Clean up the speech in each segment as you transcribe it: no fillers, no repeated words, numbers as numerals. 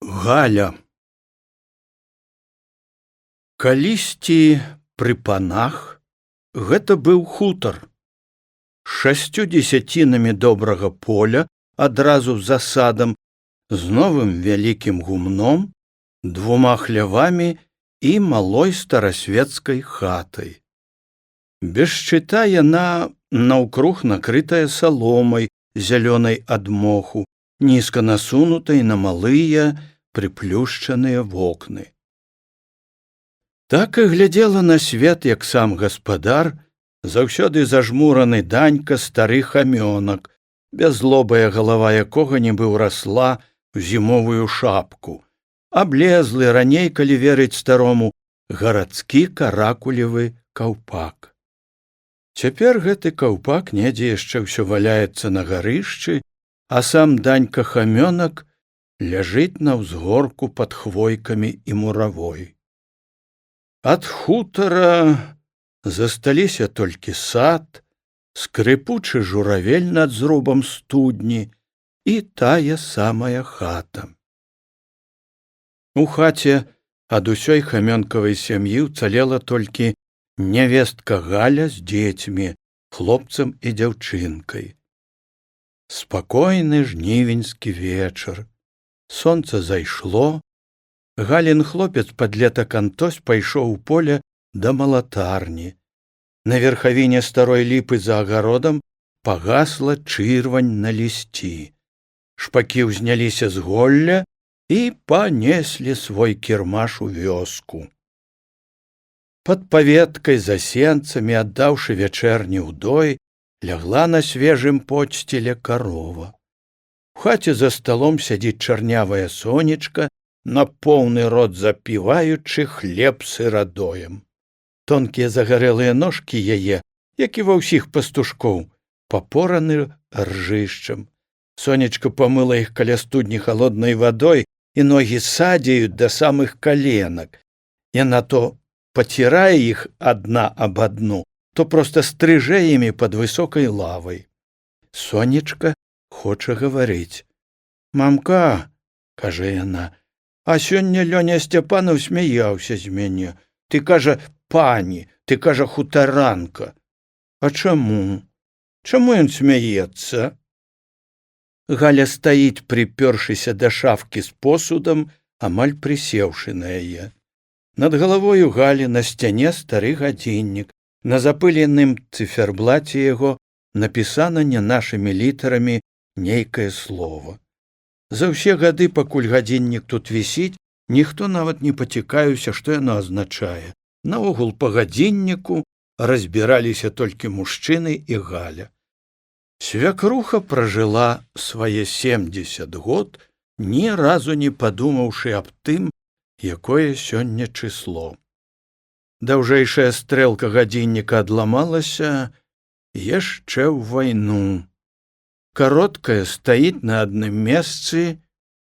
Галя. Калісьці пры панах гэта быў хутар. 6 дзесяцінамі добрага поля адразу за садам, з новым вялікім гумном, 2 хлявамі і малой старасветскай хатай. Без шчыта яна наўкруг накрытая саломай зялёнай ад моху, нізка насунутай на малыя прыплюшчаныя вокны. Так і глядзела на свет, як сам гаспадар, заўсёды зажмураны Данька стары хамёнак, бязлобая галава якога нібы ўрасла ў зімовую шапку, аблезлы раней, калі верыць старому, гарадскі каракулевы каўпак. Цяпер гэты каўпак недзе яшчэ ўсё валяецца на гарышчы, а сам Данька хамёнак ляжыць на ўзгорку пад хвойкамі і муравой. Ад хутара засталіся толькі сад, скрыпучы журавель над зрубам студні і тая самая хата. У хаце ад усёй хамёнкавай сям'і ўцалела толькі нявестка Галя з дзецьмі, хлопцам і дзяўчынкай. Спакойны жнівеньскі вечар. Сонца зайшло. Галін хлопец, падлетак Антось, пайшоў у поле да малатарні. На верхавіне старой ліпы за агародам пагасла чырвань на лісці. Шпакі ўзняліся з голля і панеслі свой кірмаш у вёску. Пад паветкай за сенцамі, аддаўшы вячэрні ўдой, лягла на свежым подсціле карова. У хаце за сталом сядзіць чарнявая сонечка, на поўны рот запіваючы хлеб сырадоем. Тонкія загарэлыя ножкі яе, як і ва ўсіх пастушкоў, папораны ржышчам. Сонечка памыла іх каля студні халоднай вадой, і ногі садзяюць да самых каленак. Яна то пацірае іх адна аб адну, то проста стрыжэ імі пад высокай лавай. Сонечка хоча гаварыць. «Мамка, — кажа яна, — а сёння Лёня Сцяпанаў смяяўся з мяне. Ты, кажа, пані, ты, кажа, хутаранка. А чаму? Чаму ён смяецца?» Галя стаіць, прыпёршыся да шафкі з посудам, амаль прысеўшы на яе. Над галавою Галі на сцяне стары гадзіннік. На запыленым цыферблаце яго напісана не нашымі літарамі нейкае слово. За ўсе гады, пакуль гадзіннік тут вісіць, ніхто нават не пацікаўся, што яно азначае. Наогул па гадзінніку разбіраліся толькі мужчыны і Галя. Свякруха пражыла свае 70 год, ні разу не падумаўшы аб тым, якое сёння чысло. Даўжэйшая стрэлка гадзінніка адламалася яшчэ ў вайну. Кароткая стаіць на адным месцы,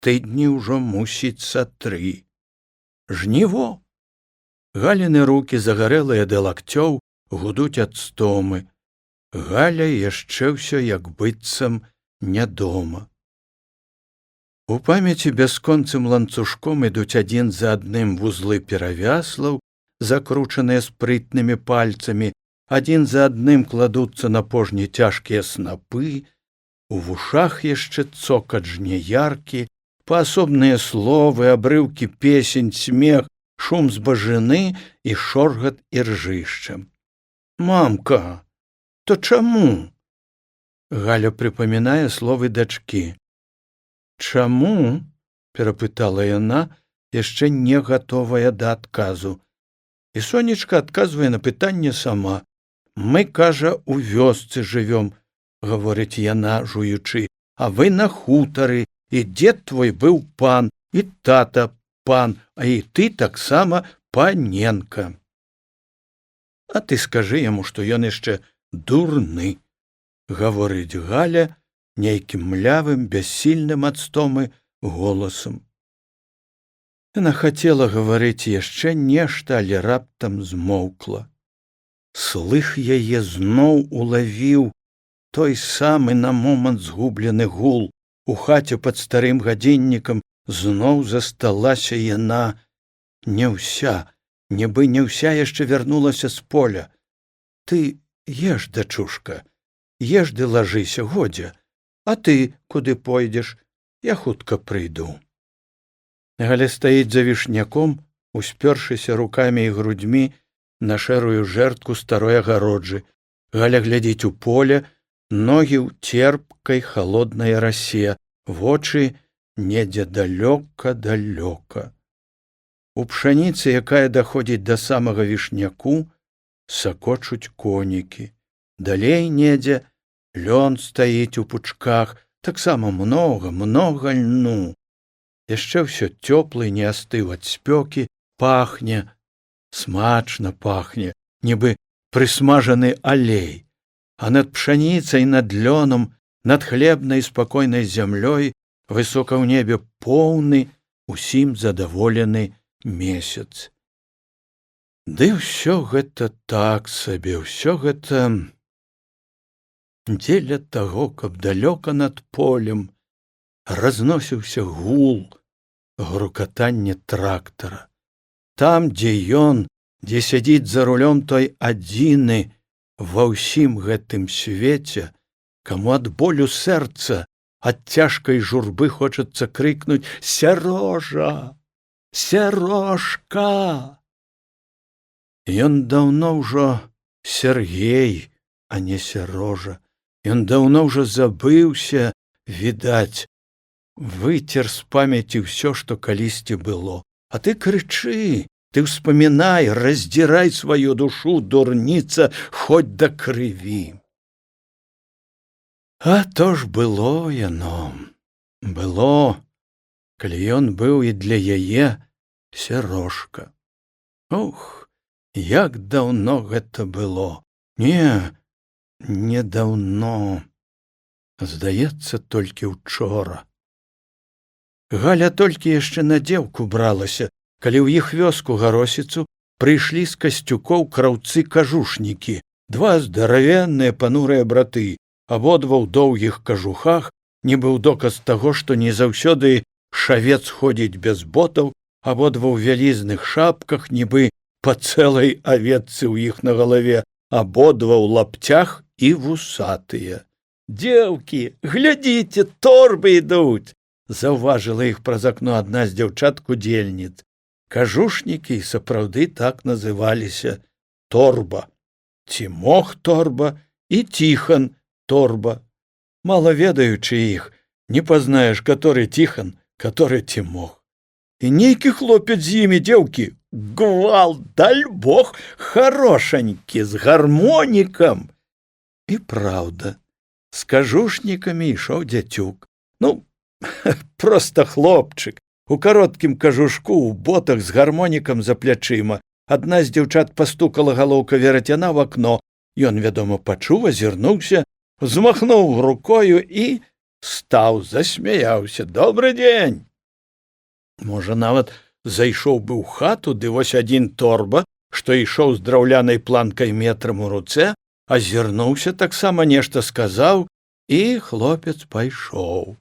тыдні ўжо мусіцца 3. Жніво. Галіны рукі, загарэлыя да лакцёў, гудуць ад стомы. Галя яшчэ ўсё як быццам не дома. У памяці бясконцым ланцужком ідуць адзін за адным вузлы перавяслаў, закручаныя спрытнымі пальцамі, адзін за адным кладуцца на пожні цяжкія снапы, у вушах яшчэ цокат жняяркі, паасобныя словы, абрыўкі песень, смех, шум збажыны і шоргат іржышча. «Мамка, то чаму?» Галя прыпамінае словы дачкі. «Чаму?» — перапытала яна, яшчэ не гатовая да адказу. І сонечка адказвае на пытанне сама. «Мы, кажа, у вёсцы жывём, — гаворыць яна, жуючы, — а вы на хутары, і дзед твой быў пан, і тата пан, а і ты таксама паненка. А ты скажы яму, што ён яшчэ дурны, — гаворыць Галя нейкім млявым, бяссільным ад стомы голасам. Яна хацела гаварыць яшчэ нешта, але раптам змоўкла. Слых яе зноў улавіў той самы на момант згублены гул. У хаце пад старым гадзіннікам зноў засталася яна не ўся, нібы не ўся яшчэ вярнулася з поля. Ты еш, дачушка, еш ды лажыся, годзе, а ты куды пойдзеш? Я хутка прыйду. Галя стаіць за вішняком, успёршыся рукамі і грудзьмі на шэрую жэрдку старой агароджы. Галя глядзіць у поле, ногі ў церпкай халоднай расе, вочы недзе далёка-далёка. У пшаніцы, якая даходзіць да самага вішняку, сакочуць конікі. Далей недзе лён стаіць у пучках, таксама многа льну. Яшчэ ўсё цёплы, не астыў ад спёкі, пахне, смачна пахне, нібы прысмажаны алей. А над пшаніцай, над лёнам, над хлебнай спакойнай зямлёй высока ў небе поўны, усім задаволены месяц. Ды ўсё гэта так сабе, ўсё гэта дзеля таго, каб далёка над полем разносіўся гул, грукатанне трактара. Там, дзе ён, дзе сядзіць за рулём той адзіны ва ўсім гэтым свеце, каму ад болю сэрца, ад цяжкай журбы хочацца крыкнуць: «Сярожа! Сярожка!» Ён даўно ўжо Сергей, а не Сярожа. Ён даўно ўжо забыўся, відаць, выцер з памяці ўсё, што калісьці было. А ты крычы, ты ўспамінай, раздзірай сваю душу, дурніца, хоць да крыві. А то ж было яно, было, калі ён быў і для яе Сярожка. Ох, як даўно гэта было. Не даўно. Здаецца, толькі учора. Галя толькі яшчэ на дзеўку бралася, калі ў іх вёску Гаросіцу прыйшлі з Касцюкоў краўцы-кажушнікі, два здаравенныя панурыя браты, абодва ў доўгіх кажухах, нібы ў доказ таго, што не заўсёды шавец ходзіць без ботаў, абодва ў вялізных шапках, нібы па цэлай авечцы ў іх на галаве, абодва ў лапцях і вусатыя. «Дзеўкі, глядзіце, торбы ідуць!» заўважыла іх праз акно адна з дзяўчат-кудзельніц. Кажушнікі сапраўды так называліся: Торба, Цімох Торба і Тихан Торба. Мала ведаючы іх, не пазнаеш, каторы Тихан, каторы Цімох. І нейкі хлопец з імі, дзеўкі, гвалт, даль бог, харошанькі, з гармонікам. І праўда, з кажушнікамі ішоў дзяцюк. Проста хлопчык, у кароткім кажушку, у ботах з гармонікам за плячыма. Адна з дзяўчат пастукала галоўка верацяна ў акно. Ён, вядома, пачуў, азірнуўся, змахнуў рукою і стаў, засмяяўся. «Добры дзень!» Можа, нават зайшоў бы ў хату, ды вось адзін Торба, што ішоў з драўлянай планкай метрам у руцэ, азірнуўся, таксама нешта сказаў, і хлопец пайшоў.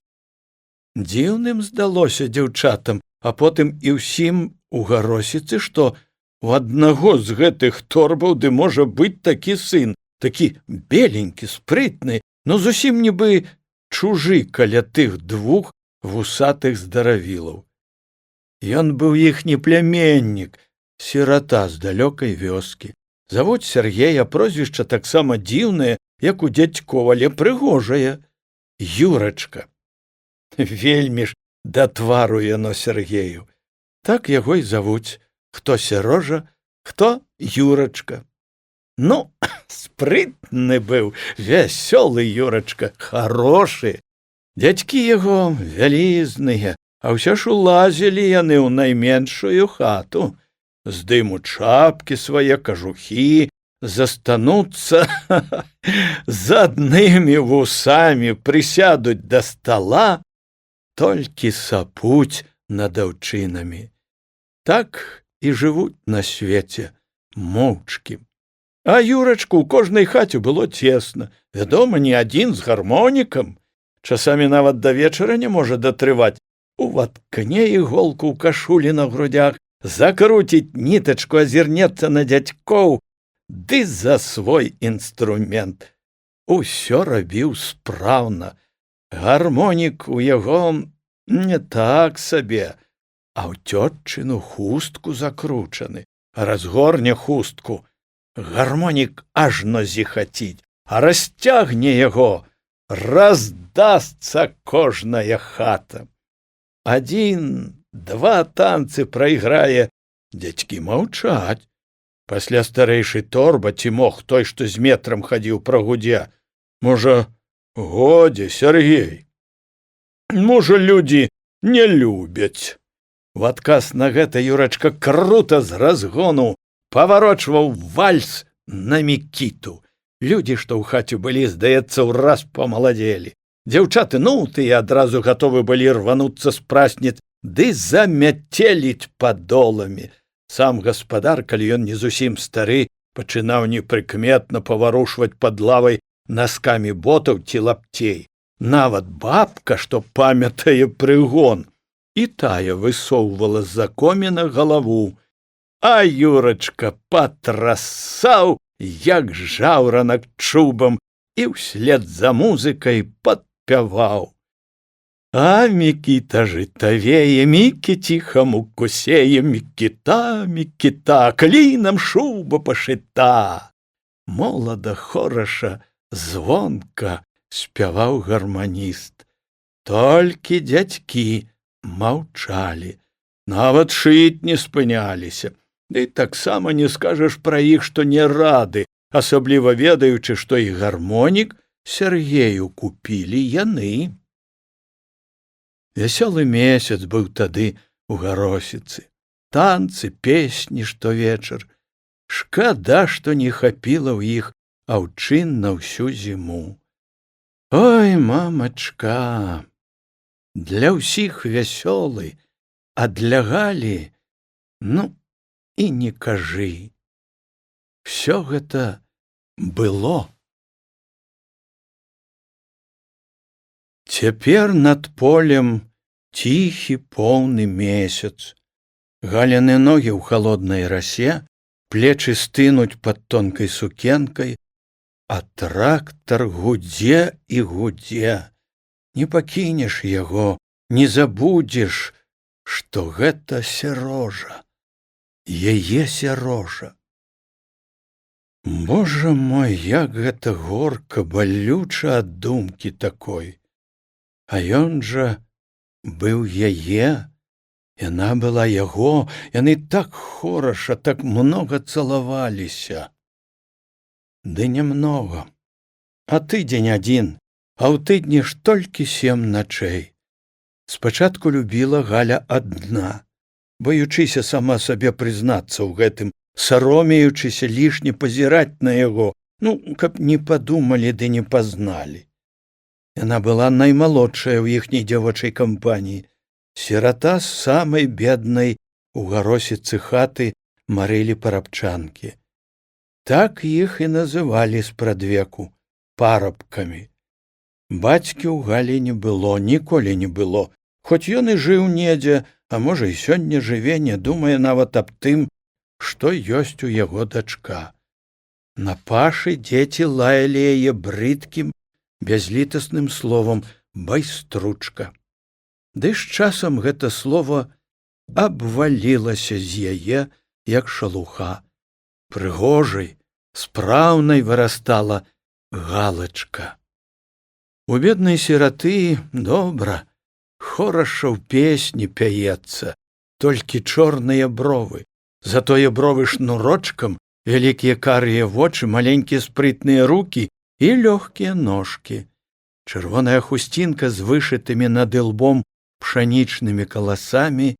Дзіўным здалося дзяўчатам, а потым і ўсім у Гаросіцы, што у аднаго з гэтых торбаў ды можа быць такі сын, такі беленькі, спрытны, но зусім нібы чужы каля тых двух вусатых здаравілаў. Ён быў іхні пляменнік, сірата з далёкай вёскі. Завуць Сергей, а прозвішча таксама дзіўнае, як у дзядзькова, але прыгожае. Юрачка. Вельмі ж да твару яно Сергею. Так яго і завуць. Хто Сярожа, хто Юрачка. Спрытны быў, вясёлы Юрачка, харошы. Дзядзькі яго вялізныя, а ўсё ж улазілі яны ў найменшую хату. Здымуць шапкі свае, кажухі, застануцца з аднымі вусамі, прысядуць да стала, толькі сапуць над аўчынамі. Так і жывуць на свеце моўчкі. А Юрачку ў кожнай хаце было цесна. Вядома, не адзін з гармонікам. Часамі нават да вечара не можа датрываць. Уваткне іголку ў кашулі на грудях, закруціць нітачку, азірнецца на дзядзькоў, ды за свой інструмент. Усё рабіў спраўна. Гармонік у яго не так сабе, а ў цётчыну хустку закручаны. Разгорне хустку, гармонік ажно зіхаціць, а расцягне яго, раздасца кожная хата. 1-2 танцы прайграе, дзядзькі маўчаць. Пасля старэйшы торба ці мог той, што з метрам хадзіў, прагудзе: «Можа, годзе, Сяргей, можа, людзі не любяць». У адказ на гэта Юрачка крута з разгону паварочваў вальс на Мікіту. Людзі, што ў хаце былі, здаецца, ураз памаладзелі. Дзяўчаты, тыя адразу гатовы былі рвануцца з прасніц ды замяцеліць падоламі. Сам гаспадар, калі ён не зусім стары, пачынаў непрыкметна паварушваць пад лавай наскамі ботаў ці лапцей. Нават бабка, што памятае прыгон, і тая высоўвала з-за коміна галаву. А Юрачка патрасаў, як жаўранак чубам, і ўслед за музыкай падпяваў: «А Мікіта жытавее, Мікіці хаму кусее, Мікіта, Мікіта, клінам шуба пашыта». Молада, хораша, звонка спяваў гарманіст. Толькі дзядзькі маўчалі, нават шыць не спыняліся. Ды таксама не скажаш пра іх, што не рады, асабліва ведаючы, што і гармонік Сяргею купілі яны. Вясёлы месяц быў тады у Гаросіцы. Танцы, песні штовечар. Шкада, што не хапіла ў іх аўчын на ўсю зіму. Ой, мамачка, для ўсіх вясёлы, а для Галі, і не кажы. Всё гэта было. Цяпер над полем ціхі поўны месяц. Галяны ногі ў халоднай расе, плечы стынуць пад тонкай сукенкай, а трактар гудзе і гудзе. Не пакінеш яго, не забудзеш, што гэта Сярожа, яе Сярожа. Божа мой, як гэта горка, балюча ад думкі такой. А ён жа быў яе, яна была яго, яны так хораша, так многа цалаваліся. Ды нямнога, а тыдзень адзін, а ў тыдні ж толькі 7 начэй. Спачатку любіла Галя адна, баючыся сама сабе прызнацца ў гэтым, саромеючыся лішне пазіраць на яго, каб не падумалі ды не пазналі. Яна была наймалодшая ў іхняй дзявочай кампаніі, сірата з самай беднай у Гаросіцы хаты Марылі Парабчанкі. Так іх і называлі спрадвеку парабкамі. Бацькі ў Галі не было, ніколі не было, хоць ён і жыў недзе, а можа і сёння жыве, не думае нават аб тым, што ёсць у яго дачка. На пашы дзеці лаялі яе брыдкім, бязлітасным словам «байстручка». Ды з часам гэта слово абвалілася з яе, як шалуха. Прыгожай, спраўнай вырастала Галачка. У беднай сіраты добра, хораша ў песні пяецца, толькі чорныя бровы, затое бровы шнурочкам, вялікія карыя вочы, маленькія спрытныя рукі і лёгкія ножкі. Чырвоная хусцінка з вышытымі над ілбом пшанічнымі каласамі,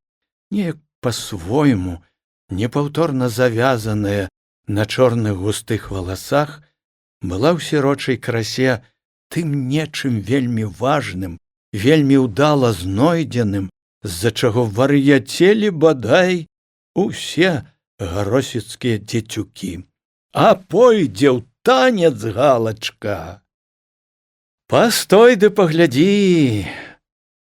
неяк па-свойму, непаўторна завязаная на чорных густых валасах, была ў сірочай красе тым нечым вельмі важным, вельмі ўдала знойдзеным, з-за чаго вар'яцелі бадай усе гаросіцкія дзецюкі. А пойдзе ў танец, Галачка! Пастой ды паглядзі,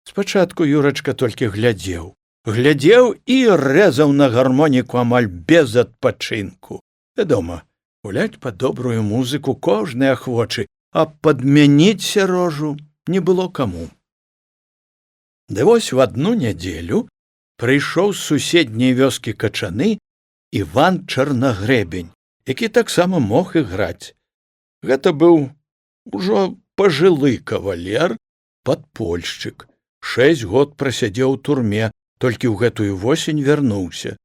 Спачатку Юрачка толькі глядзеў і рэзаў на гармоніку амаль без адпачынку. Вядома, гуляць пад добрую музыку кожны ахвочы, а падмяніць Сярожу не было каму. Ды вось в адну нядзелю прыйшоў з суседняй вёскі Качаны Іван Чарнагрэбень, які таксама мог іграць. Гэта быў ужо пажылы кавалер, падпольшчык. 6 год прасядзеў у турме, толькі ў гэтую восень вярнуўся.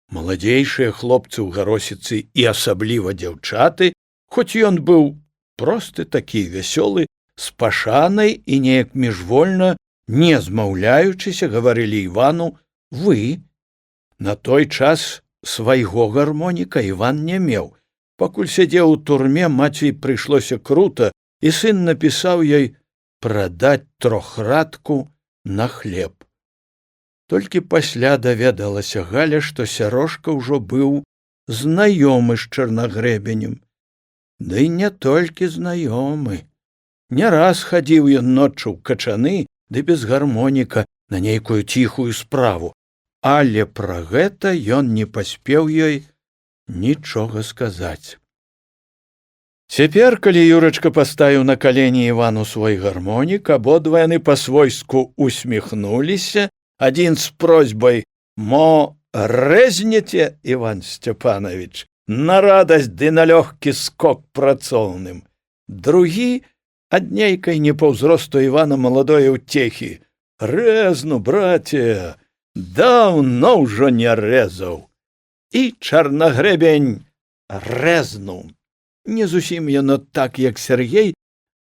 Маладзейшыя хлопцы ў Гаросіцы і асабліва дзяўчаты, хоць ён быў просты такі вясёлы, з пашанай і неяк міжвольна, не змаўляючыся, гаварылі Івану «вы». На той час свайго гармоніка Іван не меў. Пакуль сядзеў у турме, маці прыйшлося крута, і сын напісаў ёй прадаць трохрадку на хлеб. Толькі пасля даведалася Галя, што Сярожка ўжо быў знаёмы з Чарнагрэбенем. Ды не толькі знаёмы. Не раз хадзіў ён ноччу ў Качаны, ды без гармоніка на нейкую ціхую справу, але пра гэта ён не паспеў ёй нічога сказаць. Цяпер, калі Юрачка паставіў на калені Івану свой гармонік, абодва яны па-свойску усміхнуліся, адзін з просьбай «Мо рэзнеце, Іван Сцяпанович, на радасць ды на лёгкі скок працоўным», другі ад нейкай не па ўзросту Івана маладое ўцехі «Рэзну, браце, даўно ўжо не рэзаў». І Чарнагрэбень рэзнуў. Не зусім яно так, як Сергей,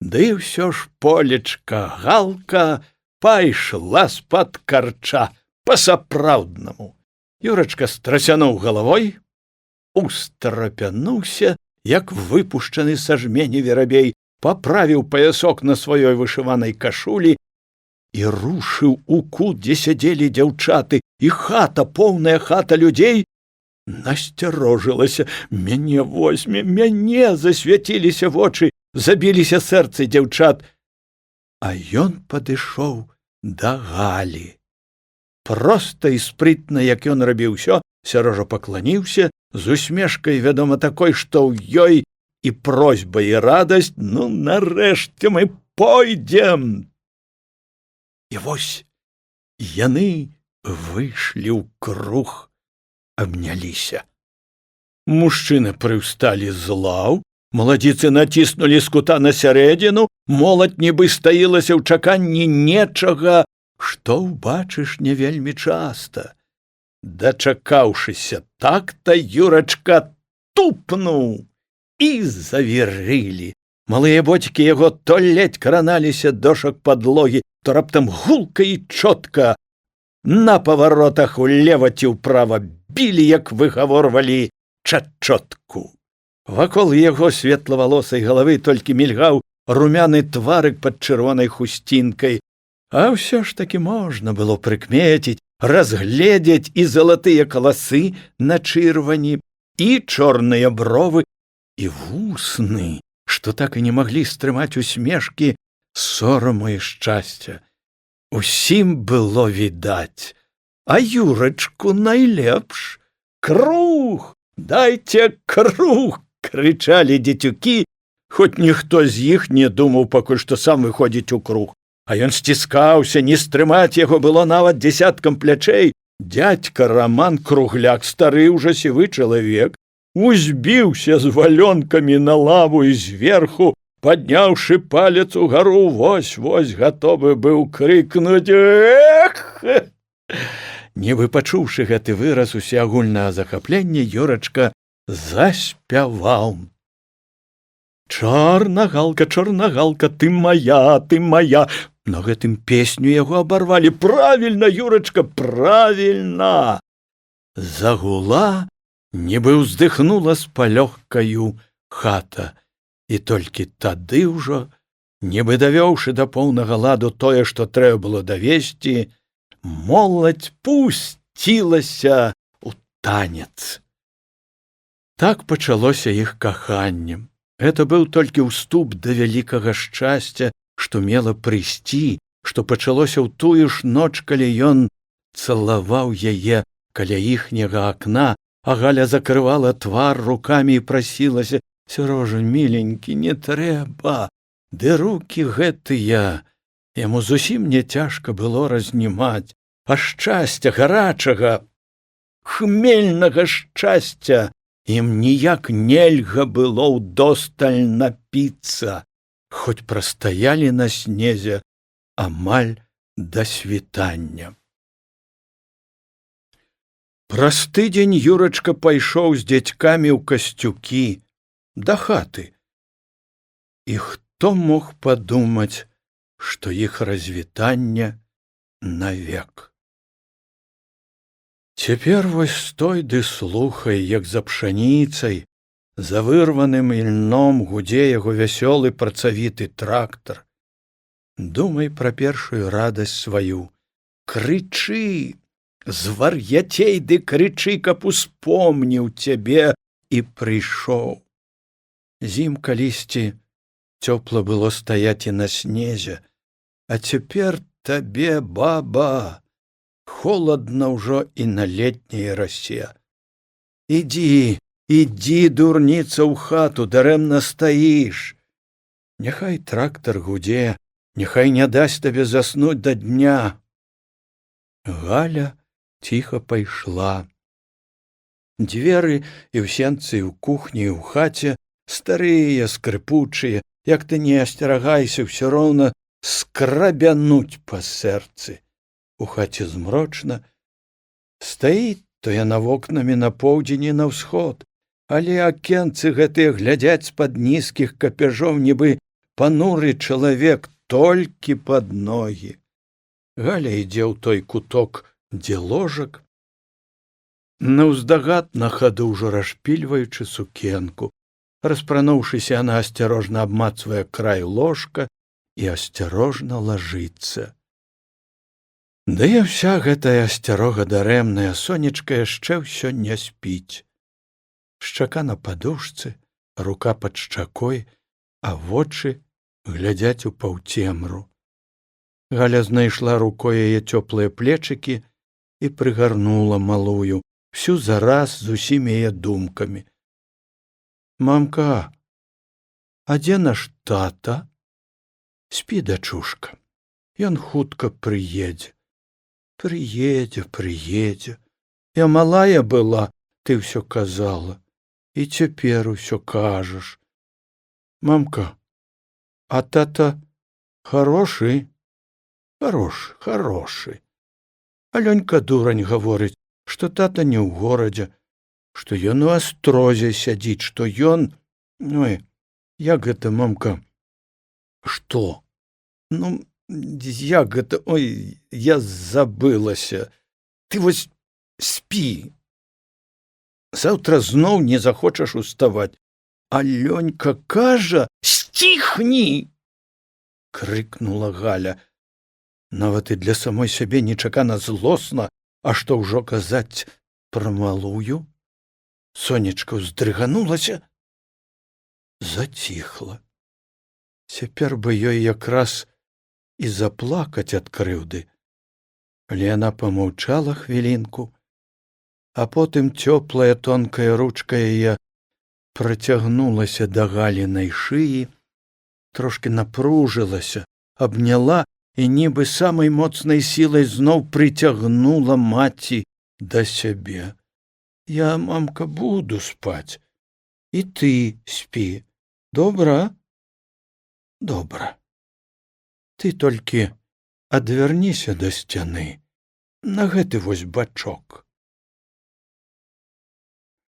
ды ўсё ж полечка Галка пайшла з-пад карча па-сапраўднаму. Юрачка страсянуў галавой, устрапянуўся, як выпушчаны са жмені верабей, паправіў паясок на сваёй вышыванай кашулі і рушыў у кут, дзе сядзелі дзяўчаты, і хата, поўная хата людзей, насцярожылася. «Мяне возьме, мяне!» засвяціліся вочы, забіліся сэрцы дзяўчат. А ён падышоў да Галі. Проста і спрытна, як ён рабіў усё, Сярожа пакланіўся, з усмешкай, вядома, такой, што ў ёй і просьба, і радасць. «Ну, нарэшце мы пойдзем!» І вось яны выйшлі ў круг, абняліся. Мужчыны прыўсталі з лаў, маладзіцы націснулі з кута на сярэдзіну, моладзь нібы стаілася ў чаканні нечага, што ўбачыш не вельмі часта. Дачакаўшыся так-то, Юрачка тупнуў, і завірылі. Малыя боцікі яго то ледзь краналіся дошак падлогі, то раптам гулка і чотка на паваротах улева ці ўправа білі, як выгаворвалі чачотку. Вакол яго светлавалосай галавы толькі мільгаў румяны тварык пад чырвонай хусцінкай, а ўсё ж такі можна было прыкмеціць, разгледзець і залатыя каласы на чырвані, і чорныя бровы, і вусны, што так і не маглі стрымаць усмешкі сораму і шчасця. Усім было відаць, а Юрачку найлепш. «Круг! Дайце круг!» — крычалі дзецюкі, хоць ніхто з іх не думаў пакуль што сам выходзіць у круг. А ён сціскаўся, не стрымаць яго было нават дзесяткам плячэй. Дядька Раман Кругляк, стары ўжо сівы чалавек, узбіўся з валёнкамі на лаву і зверху, падняўшы палец угару, вось-вось гатовы быў крыкнуць «Эх!». Нібы пачуўшы гэты выраз усеагульнага захаплення, Юрачка заспяваў. «Чорна галка, ты моя, ты моя!» На гэтым песню яго абарвалі. «Правільна, Юрачка, правільна!» Загула, нібы ўздыхнула з палёгкаю хата. І толькі тады ўжо, нібы давёўшы да поўнага ладу тое, што трэба было давесці, моладзь пусцілася ў танец. Так пачалося іх каханне. Гэта быў толькі ўступ да вялікага шчасця, што мела прыйсці што пачалося ў тую ж ноч, калі ён цалаваў яе каля іхняга акна, а Галя закрывала твар рукамі і прасілася: «Сярожа, міленькі, не трэба, ды рукі гэтыя». Яму зусім не цяжка было разнімаць, а шчасця гарачага, хмельнага шчасця ім ніяк нельга было ўдосталь напіцца, хоць прастаялі на снезе амаль да світання. Праз тыдзень Юрачка пайшоў з дзядзькамі ў Касцюкі да хаты. І хто мог падумаць, што іх развітанне навек. Цяпер вось стой ды слухай, як за пшаніцай, за вырваным ільном гудзе яго вясёлы працавіты трактар. Думай пра першую радасць сваю. Крычы, звар'яцей ды крычы, каб успомніў цябе і прыйшоў. Зім калісьці цёпла было стаяць і на снезе, а цяпер табе, баба, холадна ўжо і на летняй расе. Ідзі, ідзі, дурніца, ў хату, дарэмна стаіш. Няхай трактар гудзе, няхай не дасць табе заснуць да дня. Галя ціха пайшла. Дзверы і ў сенцы, і ў кухні, і ў хаце старыя, скрыпучыя, як ты не асцерагайся, ўсё роўна скрабянуць па сэрцы. У хаце змрочна. Стаіць то яна вокнамі на поўдзень і на ўсход, але акенцы гэтыя глядзяць з-пад нізкіх капяжоў, нібы пануры чалавек, толькі пад ногі. Галя ідзе ў той куток, дзе ложак, наўздагад на хаду ўжо расшпільваючы сукенку. Распрануўшыся, яна асцярожна абмацвае край ложка і асцярожна лажыцца. Да і ўся гэтая асцярога дарэмная, сонечка яшчэ ўсё не спіць. Шчака на падушцы, рука пад шчакой, а вочы глядзяць у паўцемру. Галя знайшла рукой яе цёплыя плечыкі і прыгарнула малую, всю зараз з усімі яе думкамі. Мамка, а дзе наш тата? Спі, дачушка, ён хутка прыедзе. Прыедзе. Я малая была, ты ўсё казала, і цяпер усё кажаш. Мамка, а тата хорошы? Хорошы. Алёнька дурань гаворыць, што тата не ў горадзе, што ён у астрозе сядзіць, што ён... Ой, як гэта, мамка? Што? Ну, як гэта? Ой, я забылася. Ты вось спі. Заўтра зноў не захочаш уставаць. Алёнька кажа, сціхні! Крыкнула Галя. Нават і для самой сябе нечакана злосна, а што ўжо казаць пра малую? Сонечка ўздрыганулася, заціхла. Цяпер бы ёй якраз і заплакаць ад крыўды. Але яна памаўчала хвілінку, а потым цёплая тонкая ручка яе працягнулася да Галінай шыі, трошки напружылася, абняла і нібы самай моцнай сілай зноў прыцягнула маці да сябе. Я, мамка, буду спаць. І ты спі. Добра? Добра. Ты толькі адвярніся да сцяны на гэты вось бачок.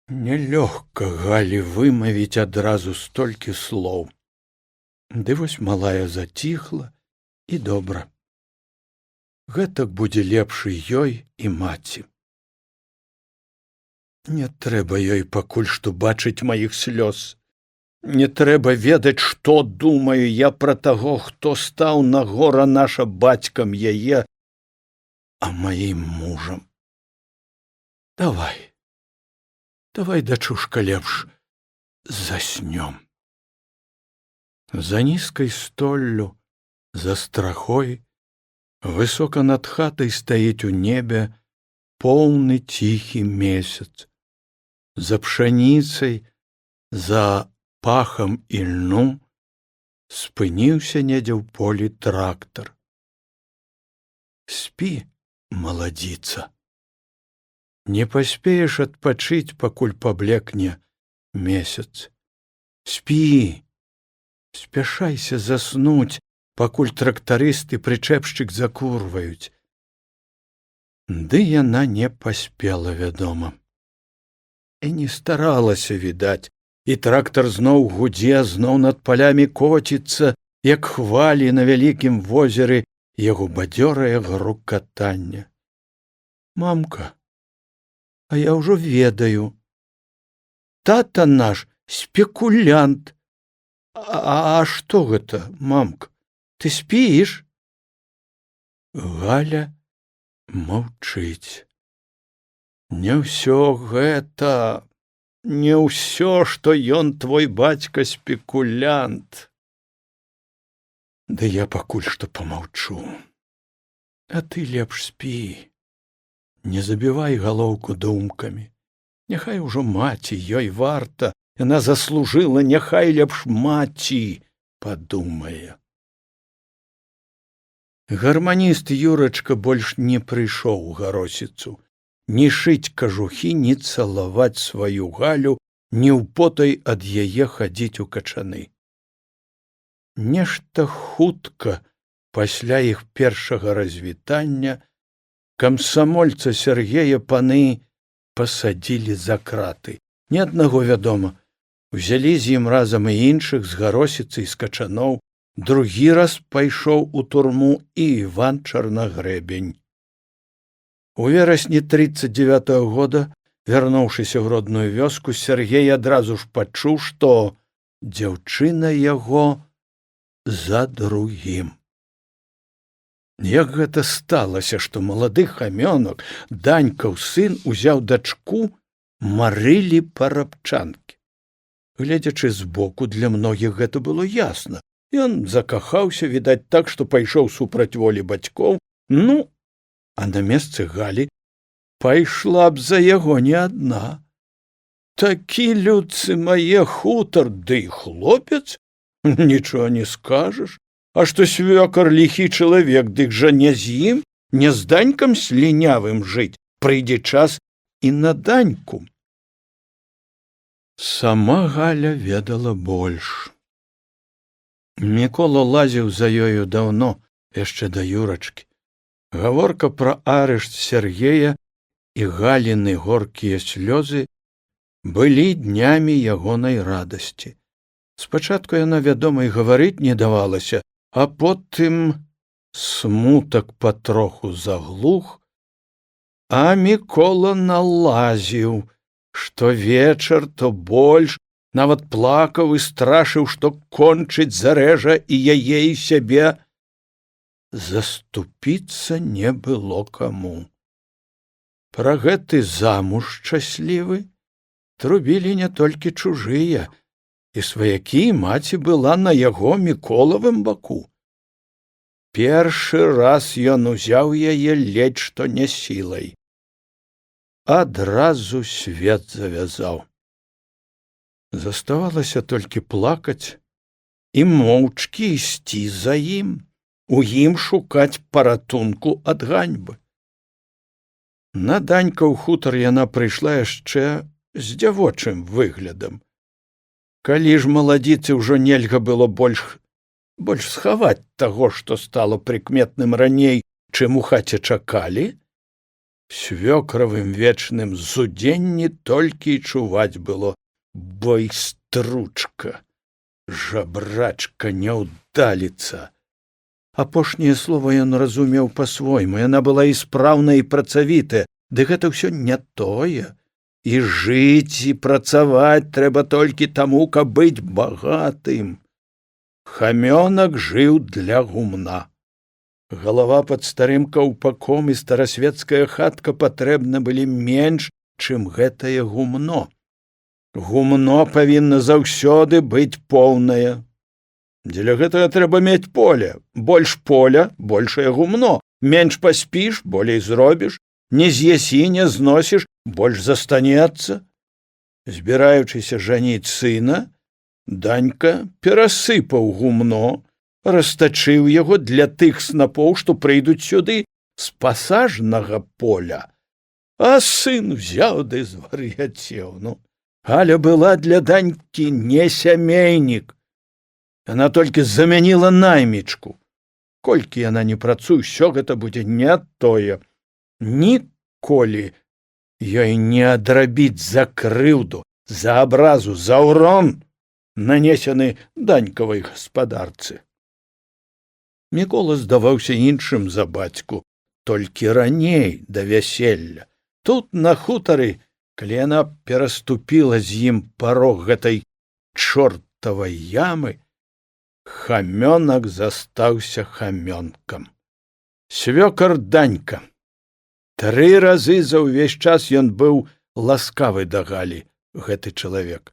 Нялёгка Галі вымавіць адразу столькі слоў. Ды вось малая заціхла, і добра. Гэтак будзе лепш і ёй, і маці. Не трэба ёй пакуль што бачыць маіх слёз. Не трэба ведаць, што думаю я пра таго, хто стаў на гора наша бацькам яе, а маім мужам. Давай, дачушка, лепш заснём. За нізкай столлю, за страхой Высока над хатай стаіць у небе поўны ціхі месяц. За пшаніцай, за пахам ільну спыніўся недзе ў полі трактар. Спі, маладзіца. Не паспееш адпачыць, пакуль паблекне месяц. Спі, спяшайся заснуць, пакуль трактарыст і прычэпшчык закурваюць. Ды яна не паспела, вядома. І не старалася, відаць, і трактар зноў гудзе, зноў над палямі коціцца, як хвалі на вялікім возеры, яго бадзёрае грукатанне. Мамка, а я ўжо ведаю. Тата наш спекулянт. А што гэта, мамка? Ты спіш? Галя маўчыць. Не ўсё гэта, не ўсё, што ён твой бацька спекулянт. Ды я пакуль што памаўчу. А ты лепш спі. Не забівай галоўку думкамі. Няхай ужо маці, ёй варта, яна заслужыла, няхай лепш маці падумае. Гарманіст Юрачка больш не прыйшоў у Гаросіцу. Ні шыць кажухі, ні цалаваць сваю Галю, ні ўпотай ад яе хадзіць у качаны. Нешта хутка пасля іх першага развітання камсамольца Сергея паны пасадзілі за краты. Ні аднаго, вядома. Узялі з ім разам і іншых з Гаросіцы і з качаноў. Другі раз пайшоў у турму і Іван Чарнагрэбень. У верасні 39-го года, вярнуўшыся ў родную вёску, Сергей адразу ж пачуў, што дзяўчына яго за другім. Як гэта сталася, што малады хамёнак, Данькаў сын, узяў дачку, марылі парабчанкі. Гледзячы збоку, для многіх гэта было ясна. Ён закахаўся, відаць так, што пайшоў супраць волі бацькоў, а на месцы Галі пайшла б за яго не адна. Такі, людцы мае, хутар, ды і хлопец, нічога не скажаш. А што свёкар ліхі чалавек, дык жа не з ім, не з Данькам слінявым жыць, прыйдзе час і на Даньку. Сама Галя ведала больш. Мікола лазіў за ёю даўно, яшчэ да Юрачкі. Гаворка пра арышт Сергея і Галіны горкія слёзы былі днямі ягонай радасці. Спачатку яна, вядома, і гаварыць не давалася, а потым смутак патроху заглух, а Мікола налазіў, што вечар, то больш, нават плакаў і страшыў, што кончыць зарэжа і яе і сябе. Заступіцца не было каму. Пра гэты замуж шчаслівы трубілі не толькі чужыя, і сваякі, маці была на яго Міколавым баку. Першы раз ён узяў яе ледзь што не сілай. Адразу свет завязаў. Заставалася толькі плакаць і моўчкі ісці за ім, у ім шукаць паратунку ад ганьбы. На Данькаў хутар яна прыйшла яшчэ з дзявочым выглядам. Калі ж маладзіцы ўжо нельга было больш схаваць таго, што стало прыкметным раней, чым у хаце чакалі, свёкравым вечным зудзенні толькі і чуваць было: байстручка, жабрачка, няўдаліца. Апошняе слова ён разумеў па-свойму, яна была і спраўная, і працавітая, ды гэта ўсё не тое. І жыць, і працаваць трэба толькі таму, каб быць багатым. Хамёнак жыў для гумна. Галава пад старым каўпаком і старасвецкая хатка патрэбны былі менш, чым гэтае гумно. Гумно павінна заўсёды быць поўнае. Дзеля гэтага трэба мець поле. Больш поля, большае гумно, Менш паспіш, болей зробіш, не з'есі, не зносіш, больш застанецца. Збіраючыся жаніць сына, Данька перасыпаў гумно, растачыў яго для тых снапоў, што прыйдуць сюды з пасажнага поля. А сын взяў ды звар'яцеў. Галя была для Данькі не сямейнік. Яна толькі замяніла наймічку. Колькі яна не працуе, усё гэта будзе не тое. Ніколі ёй не адрабіць за крыўду, за абразу, за ўрон, нанесены Данькавай гаспадарцы. Мікола здаваўся іншым за бацьку, толькі раней да вяселля. Тут, на хутары, калі яна пераступіла з ім парог гэтай чортавай ямы, хамёнак застаўся хамёнкам. Свёкар Данька. 3 разы за ўвесь час ён быў ласкавы да Галі, гэты чалавек.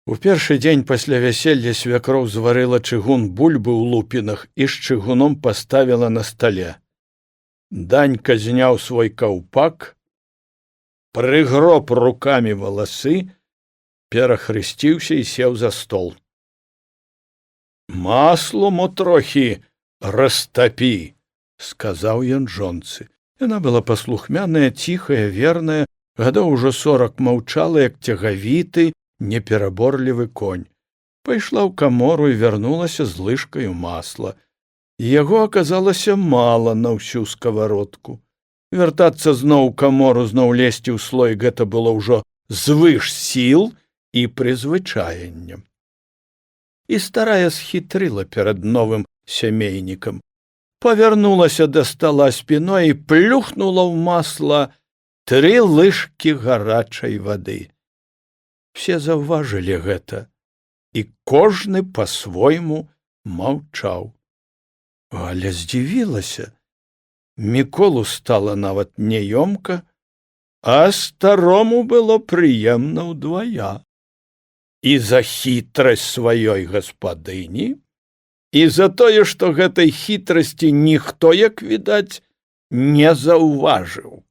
У першы дзень пасля вяселля свякроў зварыла чыгун бульбы ў лупінах і з чыгуном паставіла на стале. Данька зняў свой каўпак, прыгроб рукамі валасы, перахрысціўся і сеў за стол. «Маслу мо трохі растапі», — сказаў ён жонцы. Яна была паслухмяная, ціхая, верная, гадоў ужо 40 маўчала, як цягавіты, непераборлівы конь. Пайшла ў камору і вярнулася з лыжкаю масла. Яго аказалася мала на ўсю сковородку. Вяртацца зноў у камору, зноў лезці ў слой, гэта было ўжо звыш сіл і прызвычаеннем. І старая схітрыла перад новым сямейнікам. Павярнулася да стала спіной і плюхнула ў масла 3 лыжкі гарачай вады. Все заўважылі гэта, і кожны па-свойму маўчаў. Галя здзівілася. Міколу стала нават няёмка, а старому было прыемна ўдвая. І за хітрасць сваёй гаспадыні, і за тое, што гэтай хітрасці ніхто, як відаць, не заўважыў.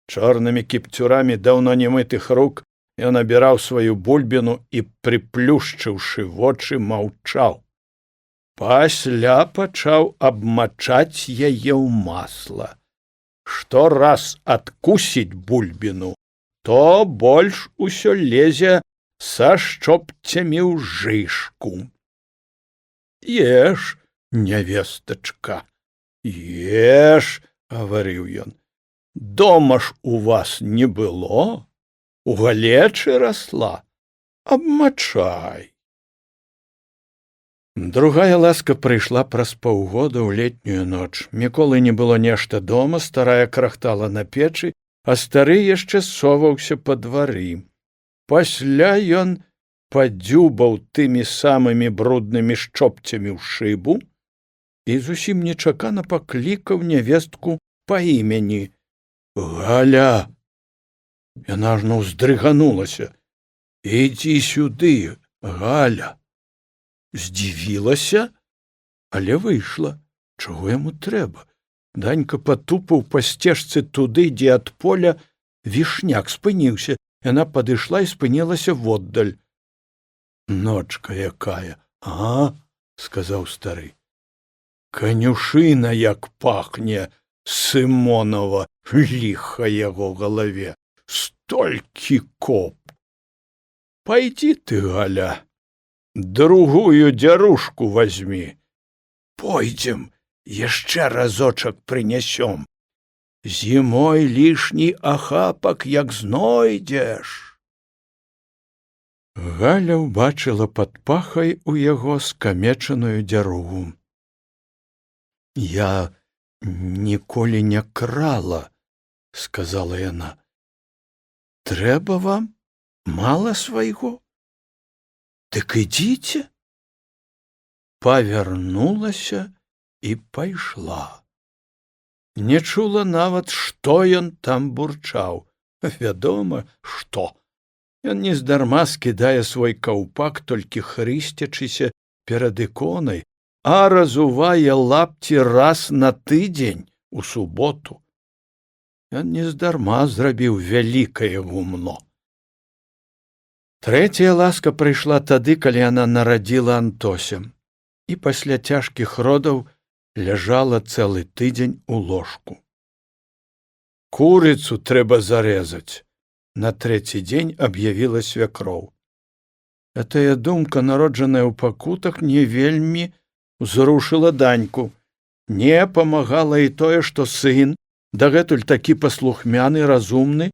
Чорнымі кіпцюрамі даўно немытых рук ён абіраў сваю бульбіну і, прыплюшчыўшы вочы, маўчаў. Пасля пачаў абмачаць яе ў масла. Што раз адкусіць бульбіну, то больш усё лезе са шчопцямі ў жышку. «Еш, нявестачка, еш», — гаварыў ён. «Дома ж у вас не было, у галечы расла, абмачай». Другая ласка прыйшла праз паўгода ў летнюю ноч. Міколы не было нешта дома, старая крахтала на печы, а стары яшчэ соваўся па двары. Пасля ён падзюбаў тымі самымі бруднымі шчопцямі ў шыбу і зусім нечакана паклікаў нявестку па імені. «Галя!» Яна ажно ўздрыганулася. «Ідзі сюды, Галя!» Здзівілася, але выйшла. Чаго яму трэба? Данька патупаў па сцежцы туды, дзе ад поля вішняк спыніўся. Яна падышла і спынілася воддаль. «Ночка якая, а?» — сказаў стары. «Канюшына як пахне, Сымонова, ліха яго галаве, столькі коп! Пайдзі ты, Галя, другую дзярушку вазьмі. Пойдзем, яшчэ разочак прынясём. Зімой лішні ахапак як знойдзеш». Галя ўбачыла пад пахай у яго скамечаную дзяругу. «Я ніколі не крала», — сказала яна. «Трэба вам? Мала свайго? Дык ідзіце». Павярнулася і пайшла. Не чула нават, што ён там бурчаў. Вядома, што. Ён нездарма скідае свой каўпак, толькі хрысцячыся перад іконай, а разувае лапці раз на тыдзень у суботу. Ён нездарма зрабіў вялікае гумно. Трэцяя ласка прыйшла тады, калі яна нарадзіла Антося, і пасля цяжкіх родаў ляжала цэлы тыдзень у ложку. Курыцу трэба зарэзаць, на трэці дзень аб'явіла свякроў. Гэтая думка, народжаная ў пакутах, не вельмі ўзрушыла даньку. Не памагала і тое, што сын, дагэтуль такі паслухмяны, разумны,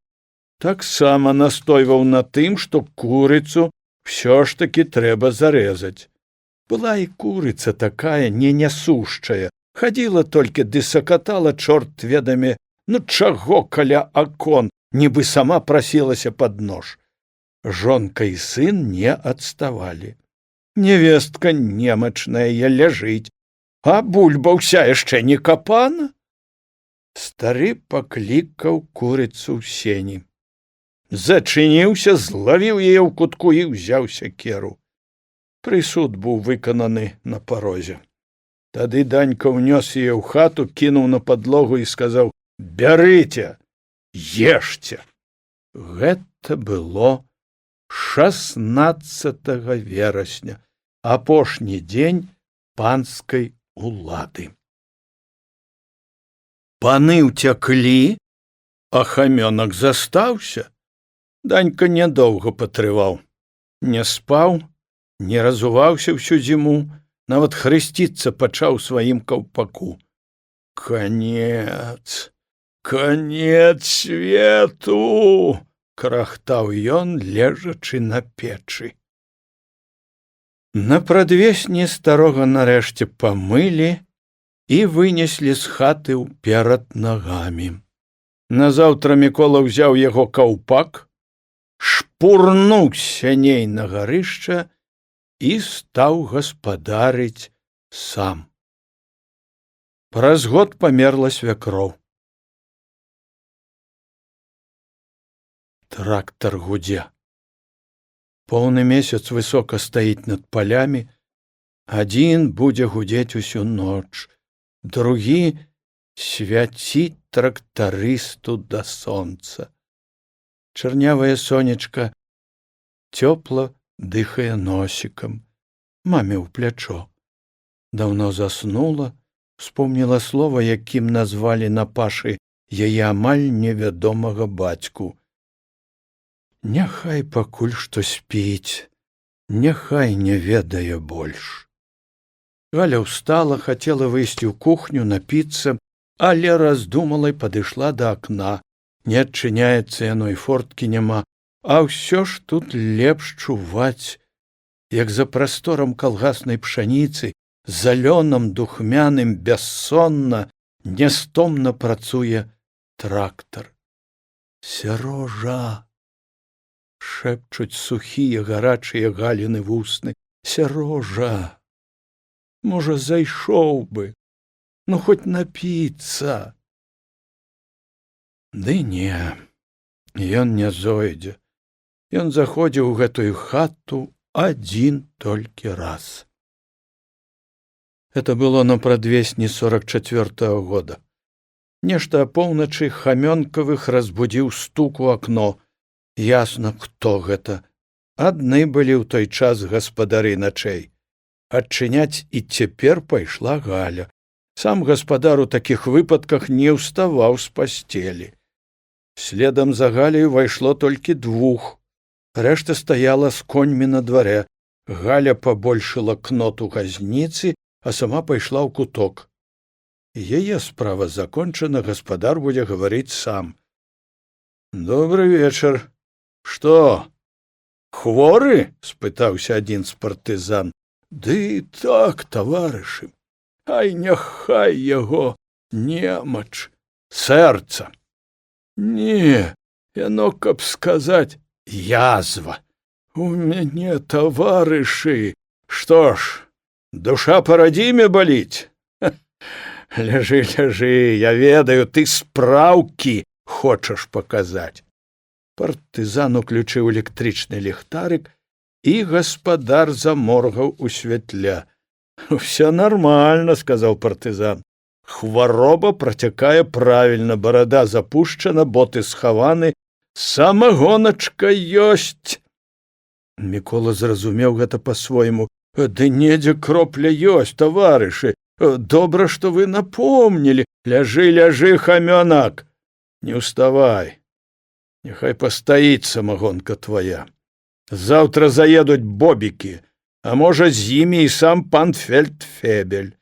таксама настойваў на тым, што курыцу ўсё ж такі трэба зарэзаць. Была і курыца такая ненясушчая, хадзіла толькі ды сакатала чорт ведаме, ну чаго каля акон, нібы сама прасілася пад нож. Жонка і сын не адставалі. Невестка немачная ляжыць, а бульба ўся яшчэ не капана. Стары паклікаў курыцу ў сені. Зачыніўся, злавіў яе ў кутку і ўзяў сякеру. Прысуд быў выкананы на парозе. Тады данька ўнёс яе ў хату, кінуў на падлогу і сказаў: «Бярыце, ешце». Гэта было 16 верасня, апошні дзень панскай улады. Паны ўцяклі, а хамёнак застаўся. Данька нядоўга патрываў. Не спаў, не разуваўся всю зіму, нават хрысціцца пачаў сваім каўпаку. Канец, канец свету! Крахтаў ён, лежачы на печы. На прадвесні старога нарэшце памылі і вынеслі з хаты ўперад нагамі. Назаўтра Мікола ўзяў яго каўпак, шпурнуў сяней на гарышча і стаў гаспадарыць сам. Праз год памерла свякроў. Трактар гудзе. Поўны месяц высока стаіць над палямі. Адзін будзе гудзець усю ноч, другі свяціць трактарысту да сонца. Чарнявае сонечка цёпла дыхае носікам, маме ў плячо. Даўно заснула, успомніла слова, якім назвалі на пашы яе амаль невядомага бацьку. Няхай пакуль што спіць, няхай не ведае больш. Галя ўстала, хацела выйсці ў кухню, напіцца, але раздумала і падышла да акна. Не адчыняецца яно, і форткі няма, а ўсё ж тут лепш чуваць, як за прасторам калгаснай пшаніцы, зялёным, духмяным, бяссонна, нястомна працуе трактар. Сярожа! Шэпчуць сухія гарачыя галіны вусны. Сярожа! Можа, зайшоў бы, ну хоць напіцца. Ды не, ён не зойдзе. Ён заходзіў у гэтую хату адзін толькі раз. Это было на прадвесні 44-го года. Нешта апоўначы Хамёнкавых разбудзіў стук у акно. Ясна, хто гэта. Адны былі ў той час гаспадары начэй. Адчыняць і цяпер пайшла Галя. Сам гаспадар у такіх выпадках не ўставаў з пасцелі. Следам за Галяю вайшло толькі двух. Рэшта стаяла з коньмі на дварэ. Галя пабольшыла кнот у газніцы, а сама пайшла ў куток. Яе справа закончана, гаспадар будзе гаварыць сам. Добры вечар. Што? Хворы? Спытаўся адзін з партызан. Ды так, таварышы. Ай, няхай яго немач, сэрца. Не, яно, каб сказаць, язва. У мяне, таварышы. Што ж, душа па радзіме баліць? Ляжы, ляжы, я ведаю, ты спраўкі хочаш паказаць. Партызан уключыў электрычны ліхтарык, і гаспадар заморгаў у святля. Все нормально, сказаў партызан. Хвароба працякае правільна, барада запушчана, боты схаваны, самагоначка ёсць. Мікола зразумеў гэта па-свойму. Ды недзе кропля ёсць, таварышы. Добра, што вы напомнілі. Ляжы, ляжы, хамёнак. Не ўставай. Няхай пастаіць самагонка твая. Заўтра заедуць бобікі, а можа, з імі і сам пан фельдфебель.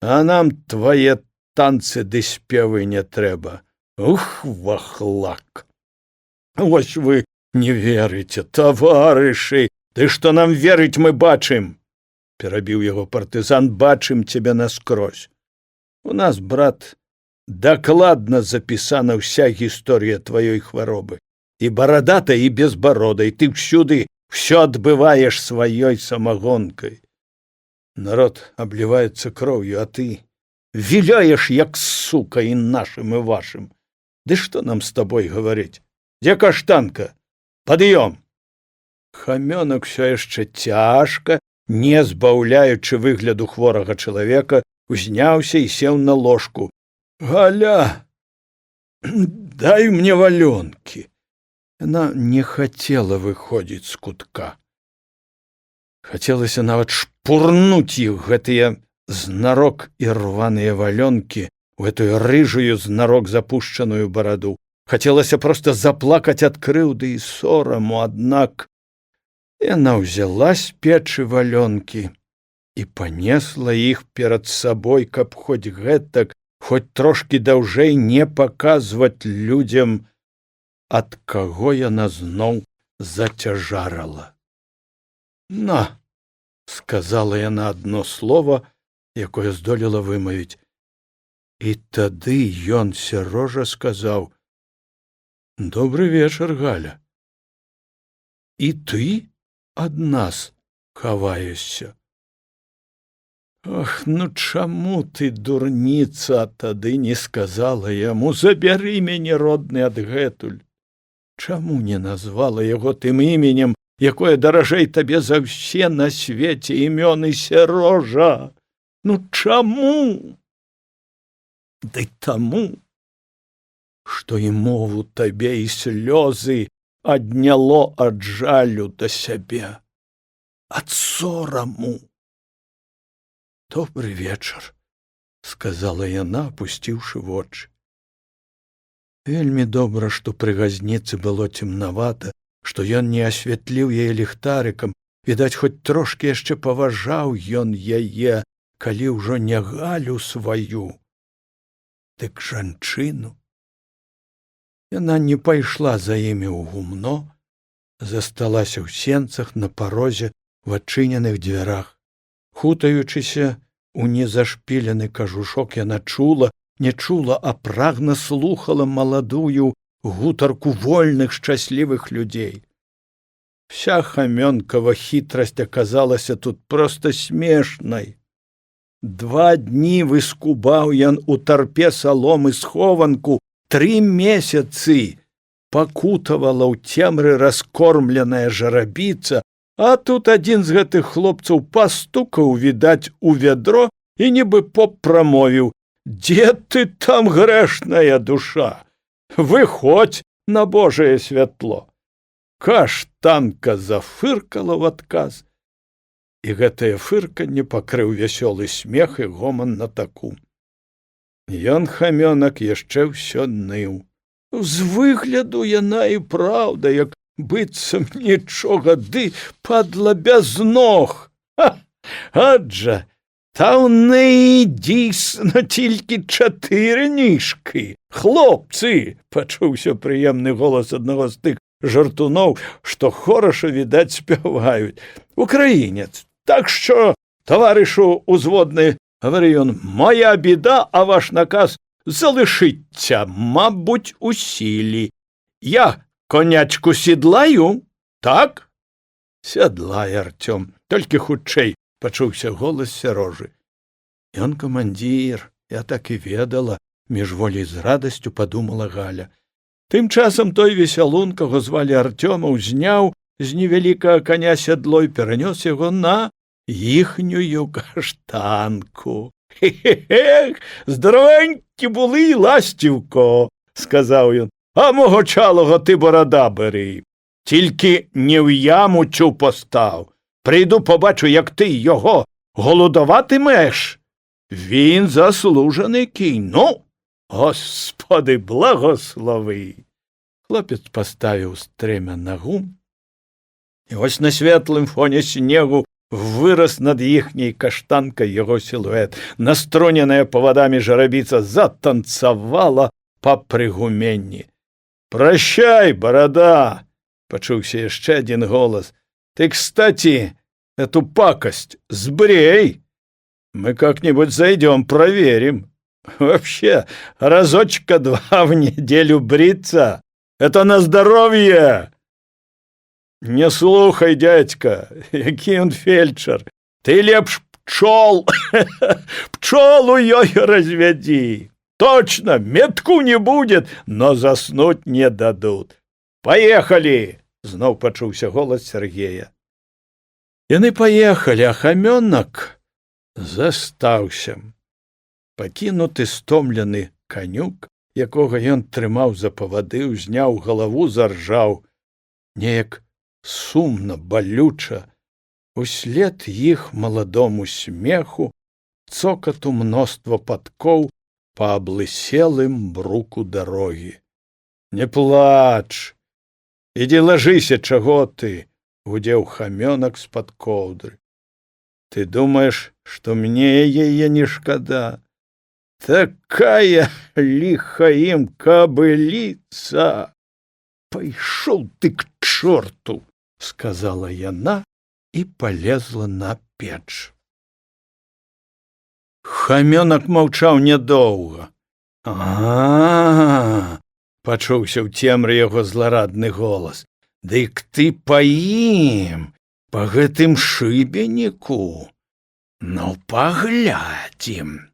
А нам твае танцы ды спевы не трэба. Ух, вахлак! Вось вы не верыце, таварышы! Ты што нам верыць мы бачым? Перабіў яго партызан, бачым цябе наскрозь. У нас, брат, дакладна запісана ўся гісторыя тваёй хваробы. І барадатай, і безбародай. Ты ўсюды ўсё адбываеш сваёй самагонкай. Народ абліваецца кроўю, а ты віляеш, як сука, і нашым, і вашым. Ды што нам з табой гаварыць? Дзе каштанка? Пад'ём! Хамёнак усё яшчэ цяжка, не збаўляючы выгляду хворага чалавека, узняўся і сеў на ложку. Галя, дай мне валёнкі. Яна не хацела выходзіць з кутка. Хацелася нават шпурнуць іх, гэтыя знарок і рваныя валёнкі, у гэтую рыжую знарок запушчаную бараду. Хацелася проста заплакаць ад крыўды і сораму, аднак яна ўзяла з печы валёнкі і панесла іх перад сабой, каб хоць гэтак, хоць трошкі даўжэй не паказваць людзям, ад каго яна зноў зацяжарала. На, сказала яна адно слова, якое здолела вымавіць. І тады ён сярожа сказаў: добры вечар, Галя. І ты ад нас хаваешся. Ах, ну чаму ты, дурніца, тады не сказала яму: забяры мяне, родны, адгэтуль? Чаму не назвала яго тым іменем, якое даражэй табе за ўсе на свеце імёны, Сярожа? Ну чаму? Ды таму, што і мову табе і слёзы адняло ад жалю да сябе, ад сораму. Добры вечар, сказала яна, апусціўшы вочы. Вельмі добра, што пры газніцы было цемнавата, што ён не асвятліў яе ліхтарыкам, відаць, хоць трошкі яшчэ паважаў ён яе, калі ўжо не Галю сваю, дык жанчыну. Яна не пайшла за імі ў гумно, засталася ў сенцах на парозе в адчыненых дзвярах. Хутаючыся у незашпілены кажушок, яна чула, не чула, а прагна слухала маладую гутарку вольных, шчаслівых людзей. Вся хамёнкава хітрасць аказалася тут проста смешнай. 2 дні выскубаў ён у тарпе саломы схованку, 3 месяцы пакутавала ў цемры раскормленая жарабіца, а тут адзін з гэтых хлопцаў пастукаў, відаць, у вядро і нібы поп прамовіў: дзе ты там, грэшная душа? Выходзь на Божае святло. Каштанка зафыркала ў адказ, і гэтае фырканне пакрыў вясёлы смех і гоман на таку. Ён, хамёнак, яшчэ ўсё ныў. З выгляду яна і праўда, як быццам нічога, ды падла без ног. Адже та в неї дійсно тільки 4 ніжки. Хлопці, почувся приємний голос одного з тих жартунов, що хорошо, відать, співають. Українець. Так що, товаришу узводний, говорив він, моя біда, а ваш наказ залишиться, мабуть, у сілі. Я конячку сідлаю, так? Сядлай, Артем, тільки хутчэй. Пачуўся голас Сярожы. Ён камандзір, я так і ведала, міжволі з радасцю падумала Галя. Тым часам той весялун, каго звалі Артёма, узняў з невялікага каня сядло і перанёс яго на іхнюю каштанку. Хе-хе-хех, здоровенькі були, ластівко, сказав він. А мого чалого ти борода бери. Тільки не в яму цю постав. Прийду, побачу, як ти його голодуватимеш. Він заслужений кінь. Ну, Господи, благослови. Хлопець поставив стремя на гум, і ось на світлому фоні снегу вырос над їхней каштанкой его силуэт. Настроненная поводами жарабіца затанцавала па прыгуменні. «Прощай, борода!» — почуўся яшчэ один голос. «Ты, кстати, эту пакость сбрей! Мы как-нибудь зайдем, проверим. Вообще, разочка-два в неделю бриться — это на здоровье!» «Не слухай, дядька, які он фельдшер. Ты лепш пчол, пчолу ёй разведи. Точно, метку не будет, но заснуть не дадут. Поехали!» Знов почуўся голос Сергея. Яны поехали, а хамёнак застаўся. Пакінуты стомлены канюк, якога ён трымаў за павады, узняў галаву, заржаў. Неяк сумна, балюча, услед іх маладому смеху, цокату мноства падкоў па аблыселым бруку дарогі. «Не плач! Ідзі лажыся, чаго ты!» — гудзеў хамёнак з-пад коўдры. «Ты думаеш, што мне яе не шкада? Такая ліха ім кабыліца! Пайшоў ты к чорту!» — сказала яна і полезла на печ. Хамёнак маўчаў нядоўга. Пачуўся ў цемры яго зларадны голас. «Дык ты па ім, па гэтым шыбеніку? Ну, паглядзім!»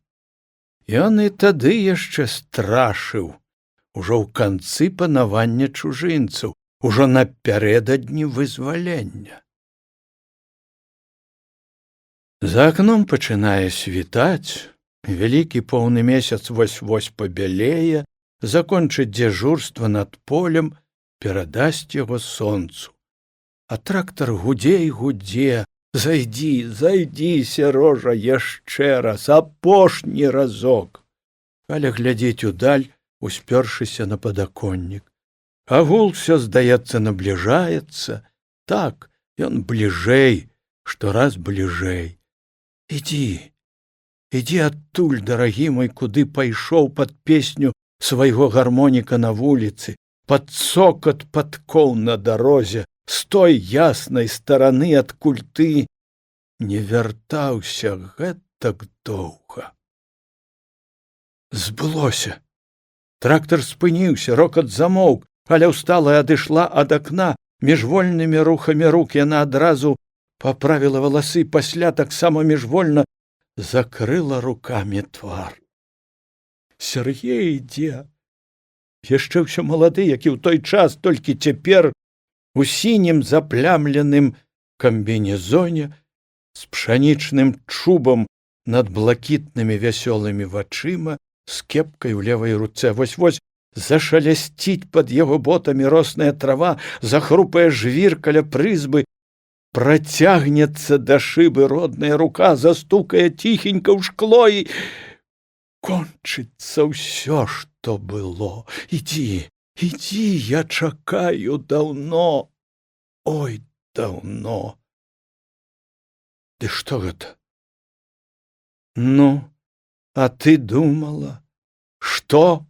Ён і тады яшчэ страшыў, ужо ў канцы панавання чужынцаў, ужо напярэдадні вызвалення. За акном пачынае світаць, вялікі поўны месяц вось-вось пабялее, закончыць дзяжурства над полем, перадасць яго сонцу. А трактар гудзе і гудзе. «Зайдзі, зайдзі, Сярожа, яшчэ раз, апошні разок!» Галя глядзіць удаль, успёршыся на падаконнік. А гул всё, здаецца, набліжаецца. Так, ён бліжэй, штораз бліжэй. «Ідзі, ідзі адтуль, дарагі мой, куды пайшоў пад песню свайго гармоніка на вуліцы, пад цокат падкоў на дарозе, з той яснай стараны, адкуль ты не вяртаўся гэтак доўга». Збылося. Трактар спыніўся, рокат замоўк. Галя ўстала і адышла ад акна. Міжвольнымі рухамі рук яна адразу паправіла валасы, пасля таксама міжвольна закрыла рукамі твар. Сергей ідзе. Яшчэ ўсё малады, які ў той час, толькі цяпер у сінім заплямленым камбінезоне з пшанічным чубам над блакітнымі вясёлымі вачыма, з кепкай у левай руцэ. Вось-вось зашалясціць пад яго ботамі росная трава, захрупае жвір каля прызбы, працягнецца да шыбы родная рука, застукае ціхенька ў шкло і кончыцца ўсё, што было. «Ідзі, ідзі, я чакаю даўно, ой, даўно». Ды што гэта? Ну, а ты думала, што?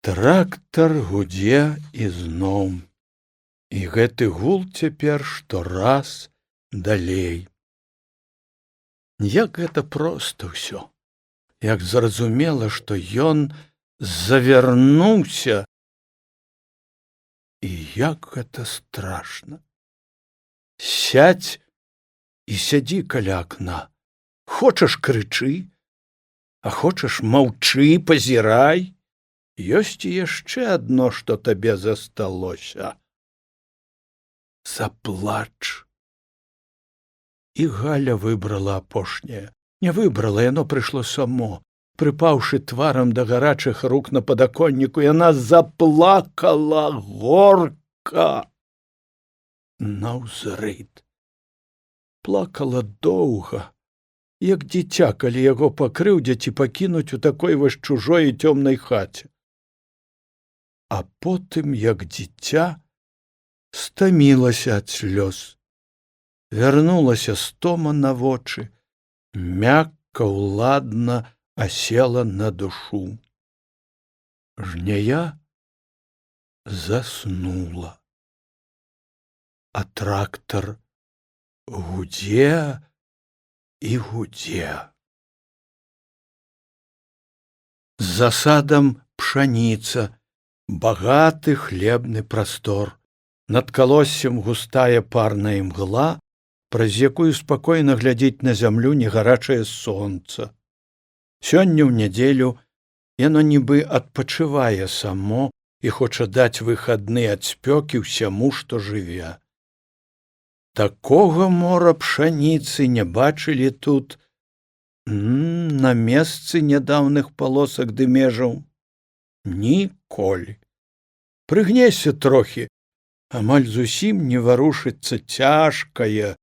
Трактар гудзе ізноў. І гэты гул цяпер штораз далей. Як гэта проста ўсё. Як зразумела, што ён завярнуўся. І як гэта страшна. Сядь і сядзі каля акна. Хочаш крычы, а хочаш маўчы, пазірай. Ёсць і яшчэ адно, што табе засталося. Заплач. І Галя выбрала апошняе. Не выбрала, яно прыйшло само. Прыпаўшы тварам да гарачых рук на падаконніку, яна заплакала горка наўзрыд. Плакала доўга, як дзіця, калі яго пакрыўдзяць і пакінуць у такой вось чужой і цёмнай хаце. А потым, як дзіця, стамілася ад слёз. Вярнулася стома на вочы, мякка, уладна асела на душу. Жняя заснула. А трактар гудзе і гудзе. За садам пшаніца, багаты хлебны прастор. Над калоссем густая парная імгла, праз якую спакойна глядзіць на зямлю негарачае сонца. Сёння ў нядзелю яно нібы адпачывае само і хоча даць выхадны ад спёкі ўсяму, што жыве. Такога мора пшаніцы не бачылі тут на месцы нядаўных палосак ды межаў ніколі. Прыгнешся трохі, амаль зусім не варушыцца цяжкае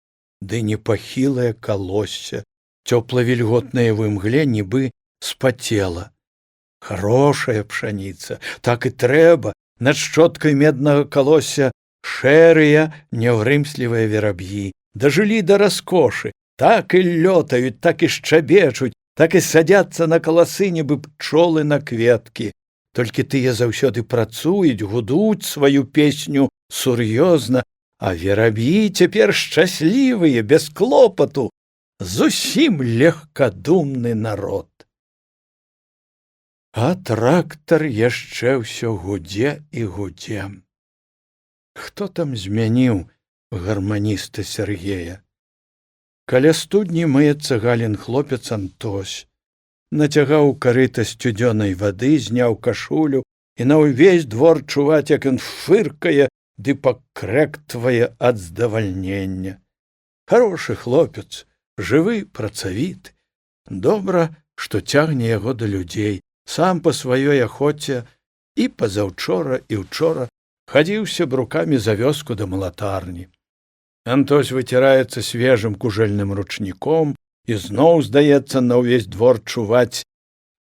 ды непахілае калоссе. Цёпла-вільготнае в імгле нібы спацела. Хорошая пшаніца, так і трэба. Над шчоткай меднага калосся шэрыя, няўрымслівыя вераб'і. Дажылі да раскошы, так і лётаюць, так і шчабечуць, так і садзяцца на каласы, нібы пчолы на кветкі. Толькі тыя заўсёды працуюць, гудуць сваю песню сур'ёзна, а вераб'і цяпер шчаслівыя, без клопату, зусім легкадумны народ. А трактар яшчэ ўсё гудзе і гудзе. Хто там змяніў гарманіста Сергея? Каля студні мыецца Галін хлопец Антось. Нацягаў карыта сцюдзёнай вады, зняў кашулю, і на ўвесь двор чуваць, як ён фыркае ды пакрэктвае ад здавальнення. Хорошы хлопец, жывы, працавіты. Добра, што цягне яго да людзей. Сам па сваёй ахоце і пазаўчора, і ўчора хадзіўся брукамі за вёску да малатарні. Антось выціраецца свежым кужэльным ручніком, і зноў, здаецца, на ўвесь двор чуваць,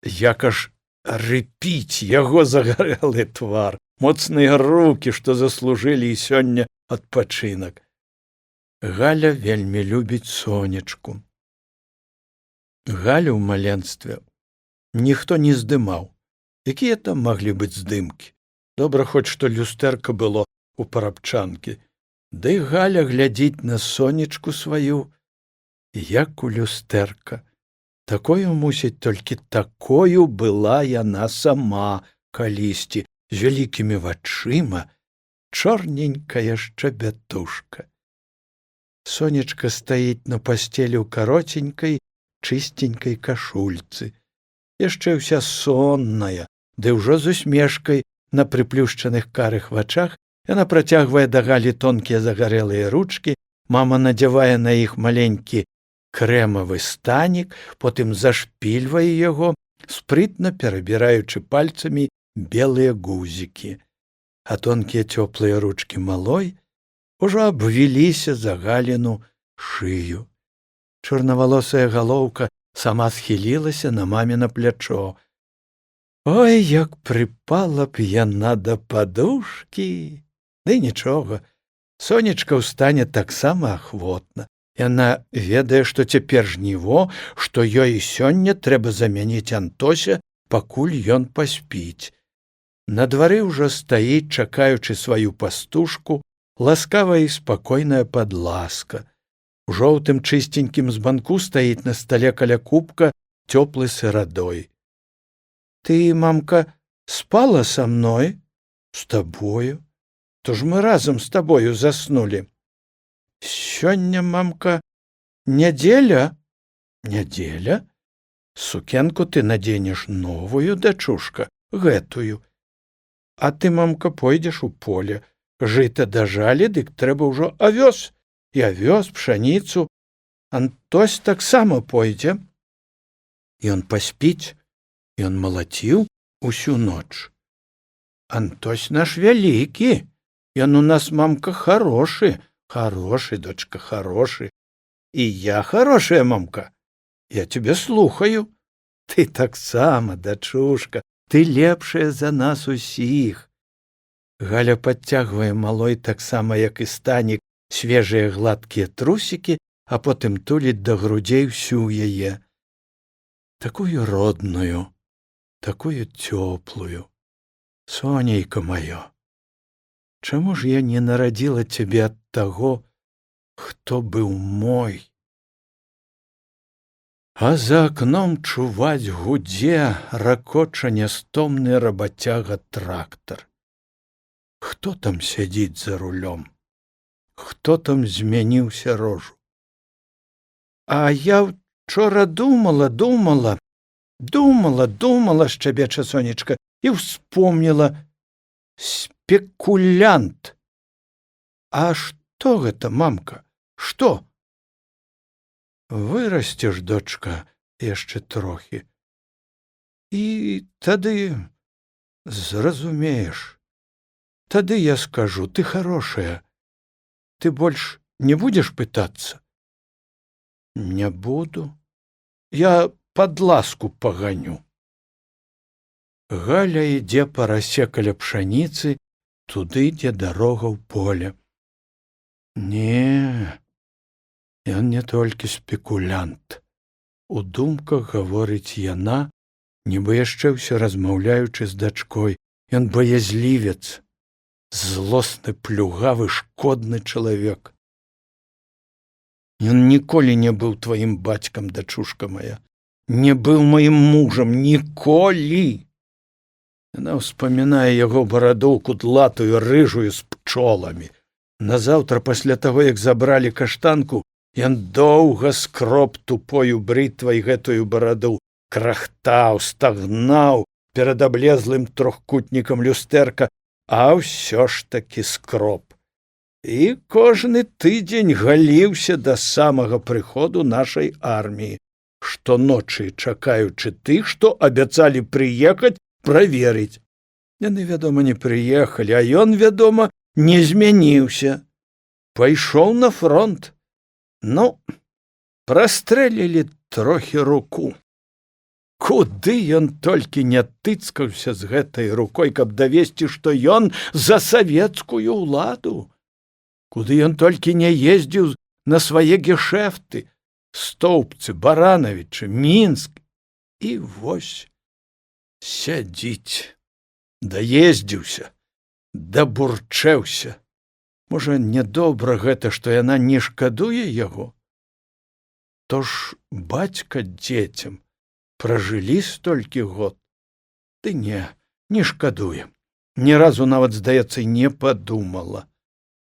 як аж рыпіць яго загарэлы твар, моцныя рукі, што заслужылі і сёння адпачынак. Галя вельмі любіць сонечку. Галю ў маленстве ніхто не здымаў. Якія там маглі быць здымкі? Добра хоць што люстэрка было ў парабчанкі. Ды Галя глядзіць на сонечку сваю, як у люстэрка. Такою, мусіць, толькі такою была яна сама калісьці, з вялікімі вачыма, чорненькая шчабятушка. Сонечка стаіць на пасцелі ў кароценькай, чыстенькай кашульцы. Яшчэ ўся сонная, ды ўжо з усмешкай на прыплюшчаных карых вачах. Яна працягвае да Галі тонкія загарэлыя ручкі, мама надзявае на іх маленькі крэмавы станік, потым зашпільвае яго, спрытна перабіраючы пальцамі белыя гузікі. А тонкія цёплыя ручкі малой ужо абвіліся за Галіну шыю. Чорнавалосая галоўка сама схілілася на маміна плячо. Ой, як прыпала б яна да падушкі! Ды нічога, сонечка ўстане таксама ахвотна. Яна ведае, што цяпер жніво, што ёй сёння трэба замяніць Антося, пакуль ён паспіць. На двары ўжо стаіць, чакаючы сваю пастушку, ласкавая і спакойная падласка. У жоўтым чыстенькім збанку стаіць на стале каля кубка цёплы сырадой. Ты, мамка, спала са мной? З табою? То ж мы разам з табою заснулі. Сёння, мамка, нядзеля? Нядзеля? Сукенку ты надзенеш новую, дачушка, гэтую. А ты, мамка, пойдзеш у поле. Жыта дажалі, дык трэба ўжо авёс. І авёс, пшаніцу. Антось таксама пойдзе. Ён паспіць, ён малаціў усю ноч. Антось наш вялікі, ён у нас, мамка, хорошы, хорошы, дочка, хорошы. І я хорошая, мамка, я тебе слухаю. Ты таксама, дачушка, ты лепшая за нас усіх. Галя падцягвае малой таксама, як і Станік, свежыя гладкія трусікі, а потым туліць да грудзей всю яе. Такую родную, такую цёплую. Сонейка маё, чаму ж я не нарадзіла цябе ад таго, хто быў мой? А за акном чуваць гудзе, ракоча нястомны рабацяга трактар. Хто там сядзіць за рулём? Хто там змяніўся рожу? А я вчора думала, шчабеча Сонечка, і ўспомніла: спекулянт. А што гэта, мамка? Што? Вырасцеш, дочка, яшчэ трохі. І тады зразумееш. Тады я скажу: ты хорошая. Ты больш не будзеш пытацца? Не буду. Я пад ласку паганю. Галя ідзе па расе каля пшаніцы, туды, дзе дарога ў поле. Не, ён не толькі спекулянт. У думках гаворыць яна, нібы яшчэ ўсё размаўляючы з дачкой. Ён баязлівец, злосны, плюгавы, шкодны чалавек. Ён ніколі не быў тваім бацькам, дачушка мая. Не быў маім мужам, ніколі. Яна ўспамінае яго бараду кудлатую, рыжую, з пчоламі. Назаўтра, пасля таго, як забралі каштанку, ён доўга скроб тупою брытвай гэтую бараду, крахтаў, стагнаў перад аблезлым трохкутнікам люстэрка, а ўсё ж такі скроб. І кожны тыдзень галіўся да самага прыходу нашай арміі, штоночы чакаючы тых, што абяцалі прыехаць праверыць. Яны, вядома, не прыехалі, а ён, вядома, не змяніўся. Пайшоў на фронт. Ну, прастрэлілі трохі руку. Куды ён толькі не тыцкаўся з гэтай рукой, каб давесці, што ён за савецкую ўладу. Куды ён толькі не ездзіў на свае гешэфты, Стоўбцы, Баранавічы, Мінск. І вось сядзіць, даездзіўся, дабурчэўся. Можа, нядобра гэта, што яна не шкадуе яго? То ж бацька дзецям пражылі столькі год. Ды не шкадуе. Ні разу нават, здаецца, не падумала.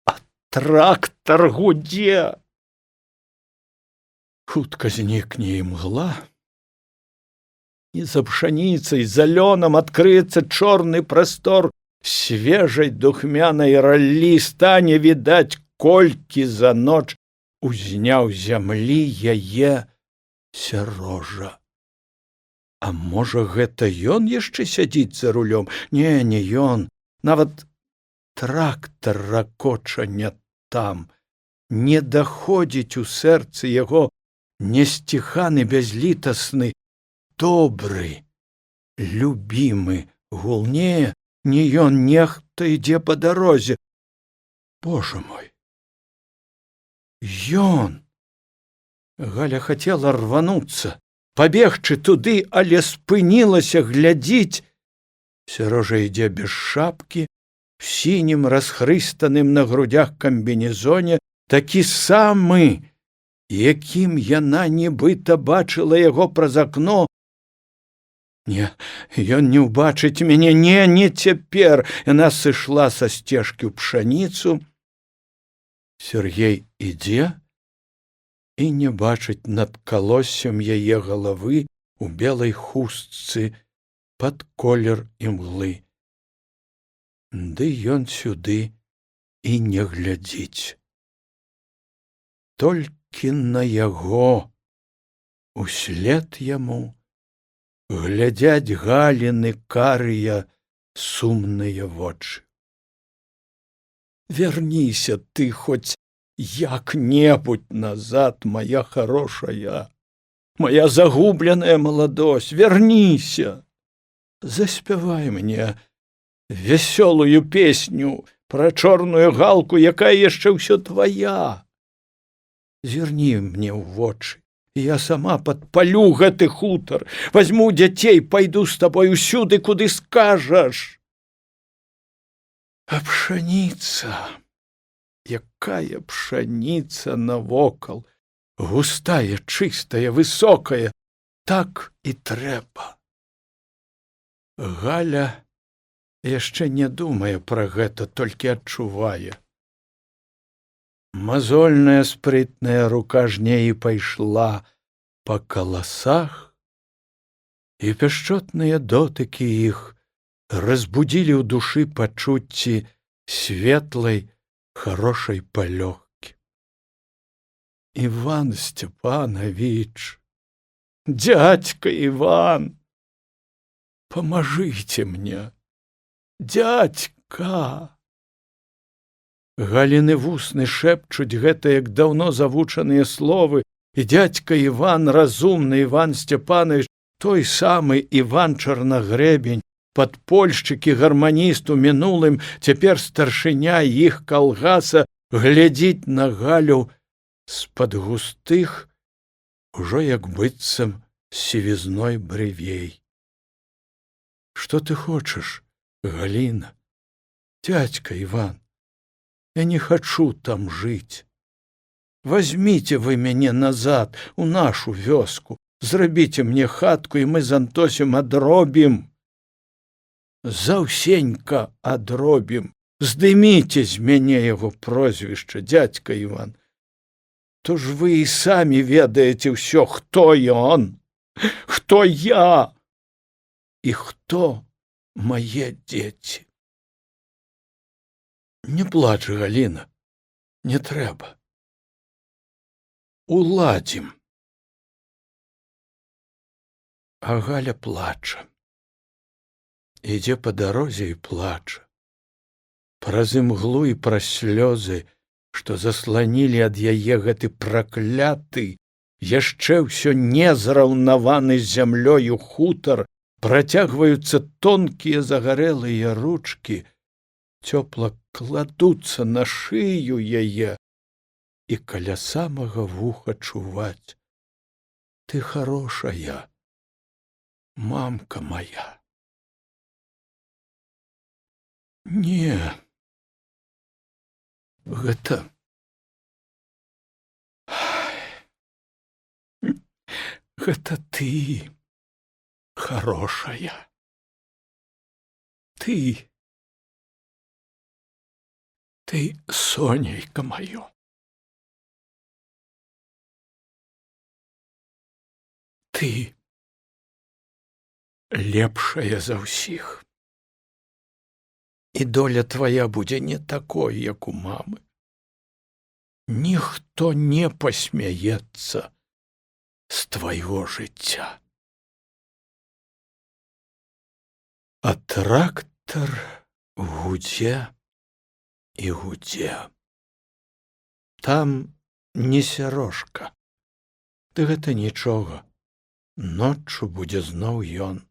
А трактар гудзе! Хутка знікне імгла, і за пшаніцай, за лёнам адкрыецца чорны прастор свежай духмянай раллі, стане відаць, колькі за ноч узняў зямлі яе Сярожа. А можа, гэта ён яшчэ сядзіць за рулём? Не ён. Нават трактар ракоча не там. Не даходзіць у сэрцы яго несціханы, бязлітасны, добры, любімы гул. Не ён, нехта ідзе па дарозе. Божа мой! Ён! Галя хацела рвануцца, пабегчы туды, але спынілася глядзіць. Сярожа ідзе без шапкі, в сінім расхрыстаным на грудях камбінезоне, такі самы, якім яна нібыта бачыла яго праз акно. Не, ён не ўбачыць мяне, не цяпер. Яна сышла са сцежкі ў пшаніцу. Сергей ідзе і не бачыць над калоссем яе галавы у белай хустцы пад колер імглы. Ды ён сюды і не глядзіць. Толькі толькі на яго. Услед яму глядзяць Галіны карыя сумныя вочы. Верніся ты хоць як-небудзь назад, моя хорошая, моя загубленая маладосць, верніся. Заспявай мне вясёлую песню пра чорную галку, якая яшчэ ўсё твая. Зірні мне ў вочы, і я сама падпалю гэты хутар, вазьму дзяцей, пайду з табой усюды, куды скажаш. А пшаніца, якая пшаніца навокал, густая, чыстая, высокая, так і трэба. Галя яшчэ не думае пра гэта, толькі адчувае. Мазольная спрытная рука жнеі пайшла па каласах, і пяшчотныя дотыкі іх разбудзілі ў душы пачуцці светлай, хорошай палёгкі. Иван Степанович, дядька Иван, поможите мне, дядька. Галіны вусны шэпчуць гэта, як даўно завучаныя словы, і дядька Иван, разумны Иван Степанович, той самы Иван Чарнагрэбень, падпольшчык і гарманіст у мінулым, цяпер старшыня іх калгаса, глядзіць на Галю з-пад густых, ужо як быццам сівізной брывей. Что ты хочаш, Галина? Дядька Иван, я не хочу там жить. Возьмите вы мяне назад у нашу вёску, зрабіце мне хатку, і мы з Антосем адробім. Заўсенька адробім. Здыміце з мяне яго прозвішча, дядька Иван. То ж вы і самі ведаеце ўсё, хто ён, хто я і хто мае дзеці. Не плач, Галіна, не трэба. Уладзім. А Галя плача. Ідзе па дарозе і плача. Праз імглу і праз слёзы, што засланілі ад яе гэты пракляты, яшчэ ўсё не зраўнаваны з зямлёю хутар, працягваюцца тонкія загарэлыя ручкі, цёпла кладуцца на шыю яе, і каля самага вуха чуваць: ты хорошая, мамка моя. Не, гэта ты, хорошая. Ты, сонейка маё. Ты лепшая за ўсіх. І доля твоя будзе не такой, як у мамы. Ніхто не пасмяецца з твайго жыцця. А трактар гудзе і гудзе. Там не сярожка. Ды гэта нічога. Ноччу будзе зноў ён.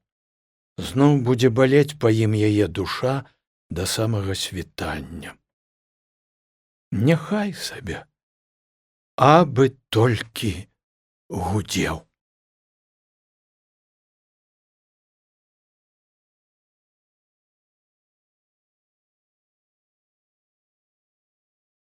Зноў будзе балець па ім яе душа да самага світання. Няхай сабе, абы толькі гудзеў.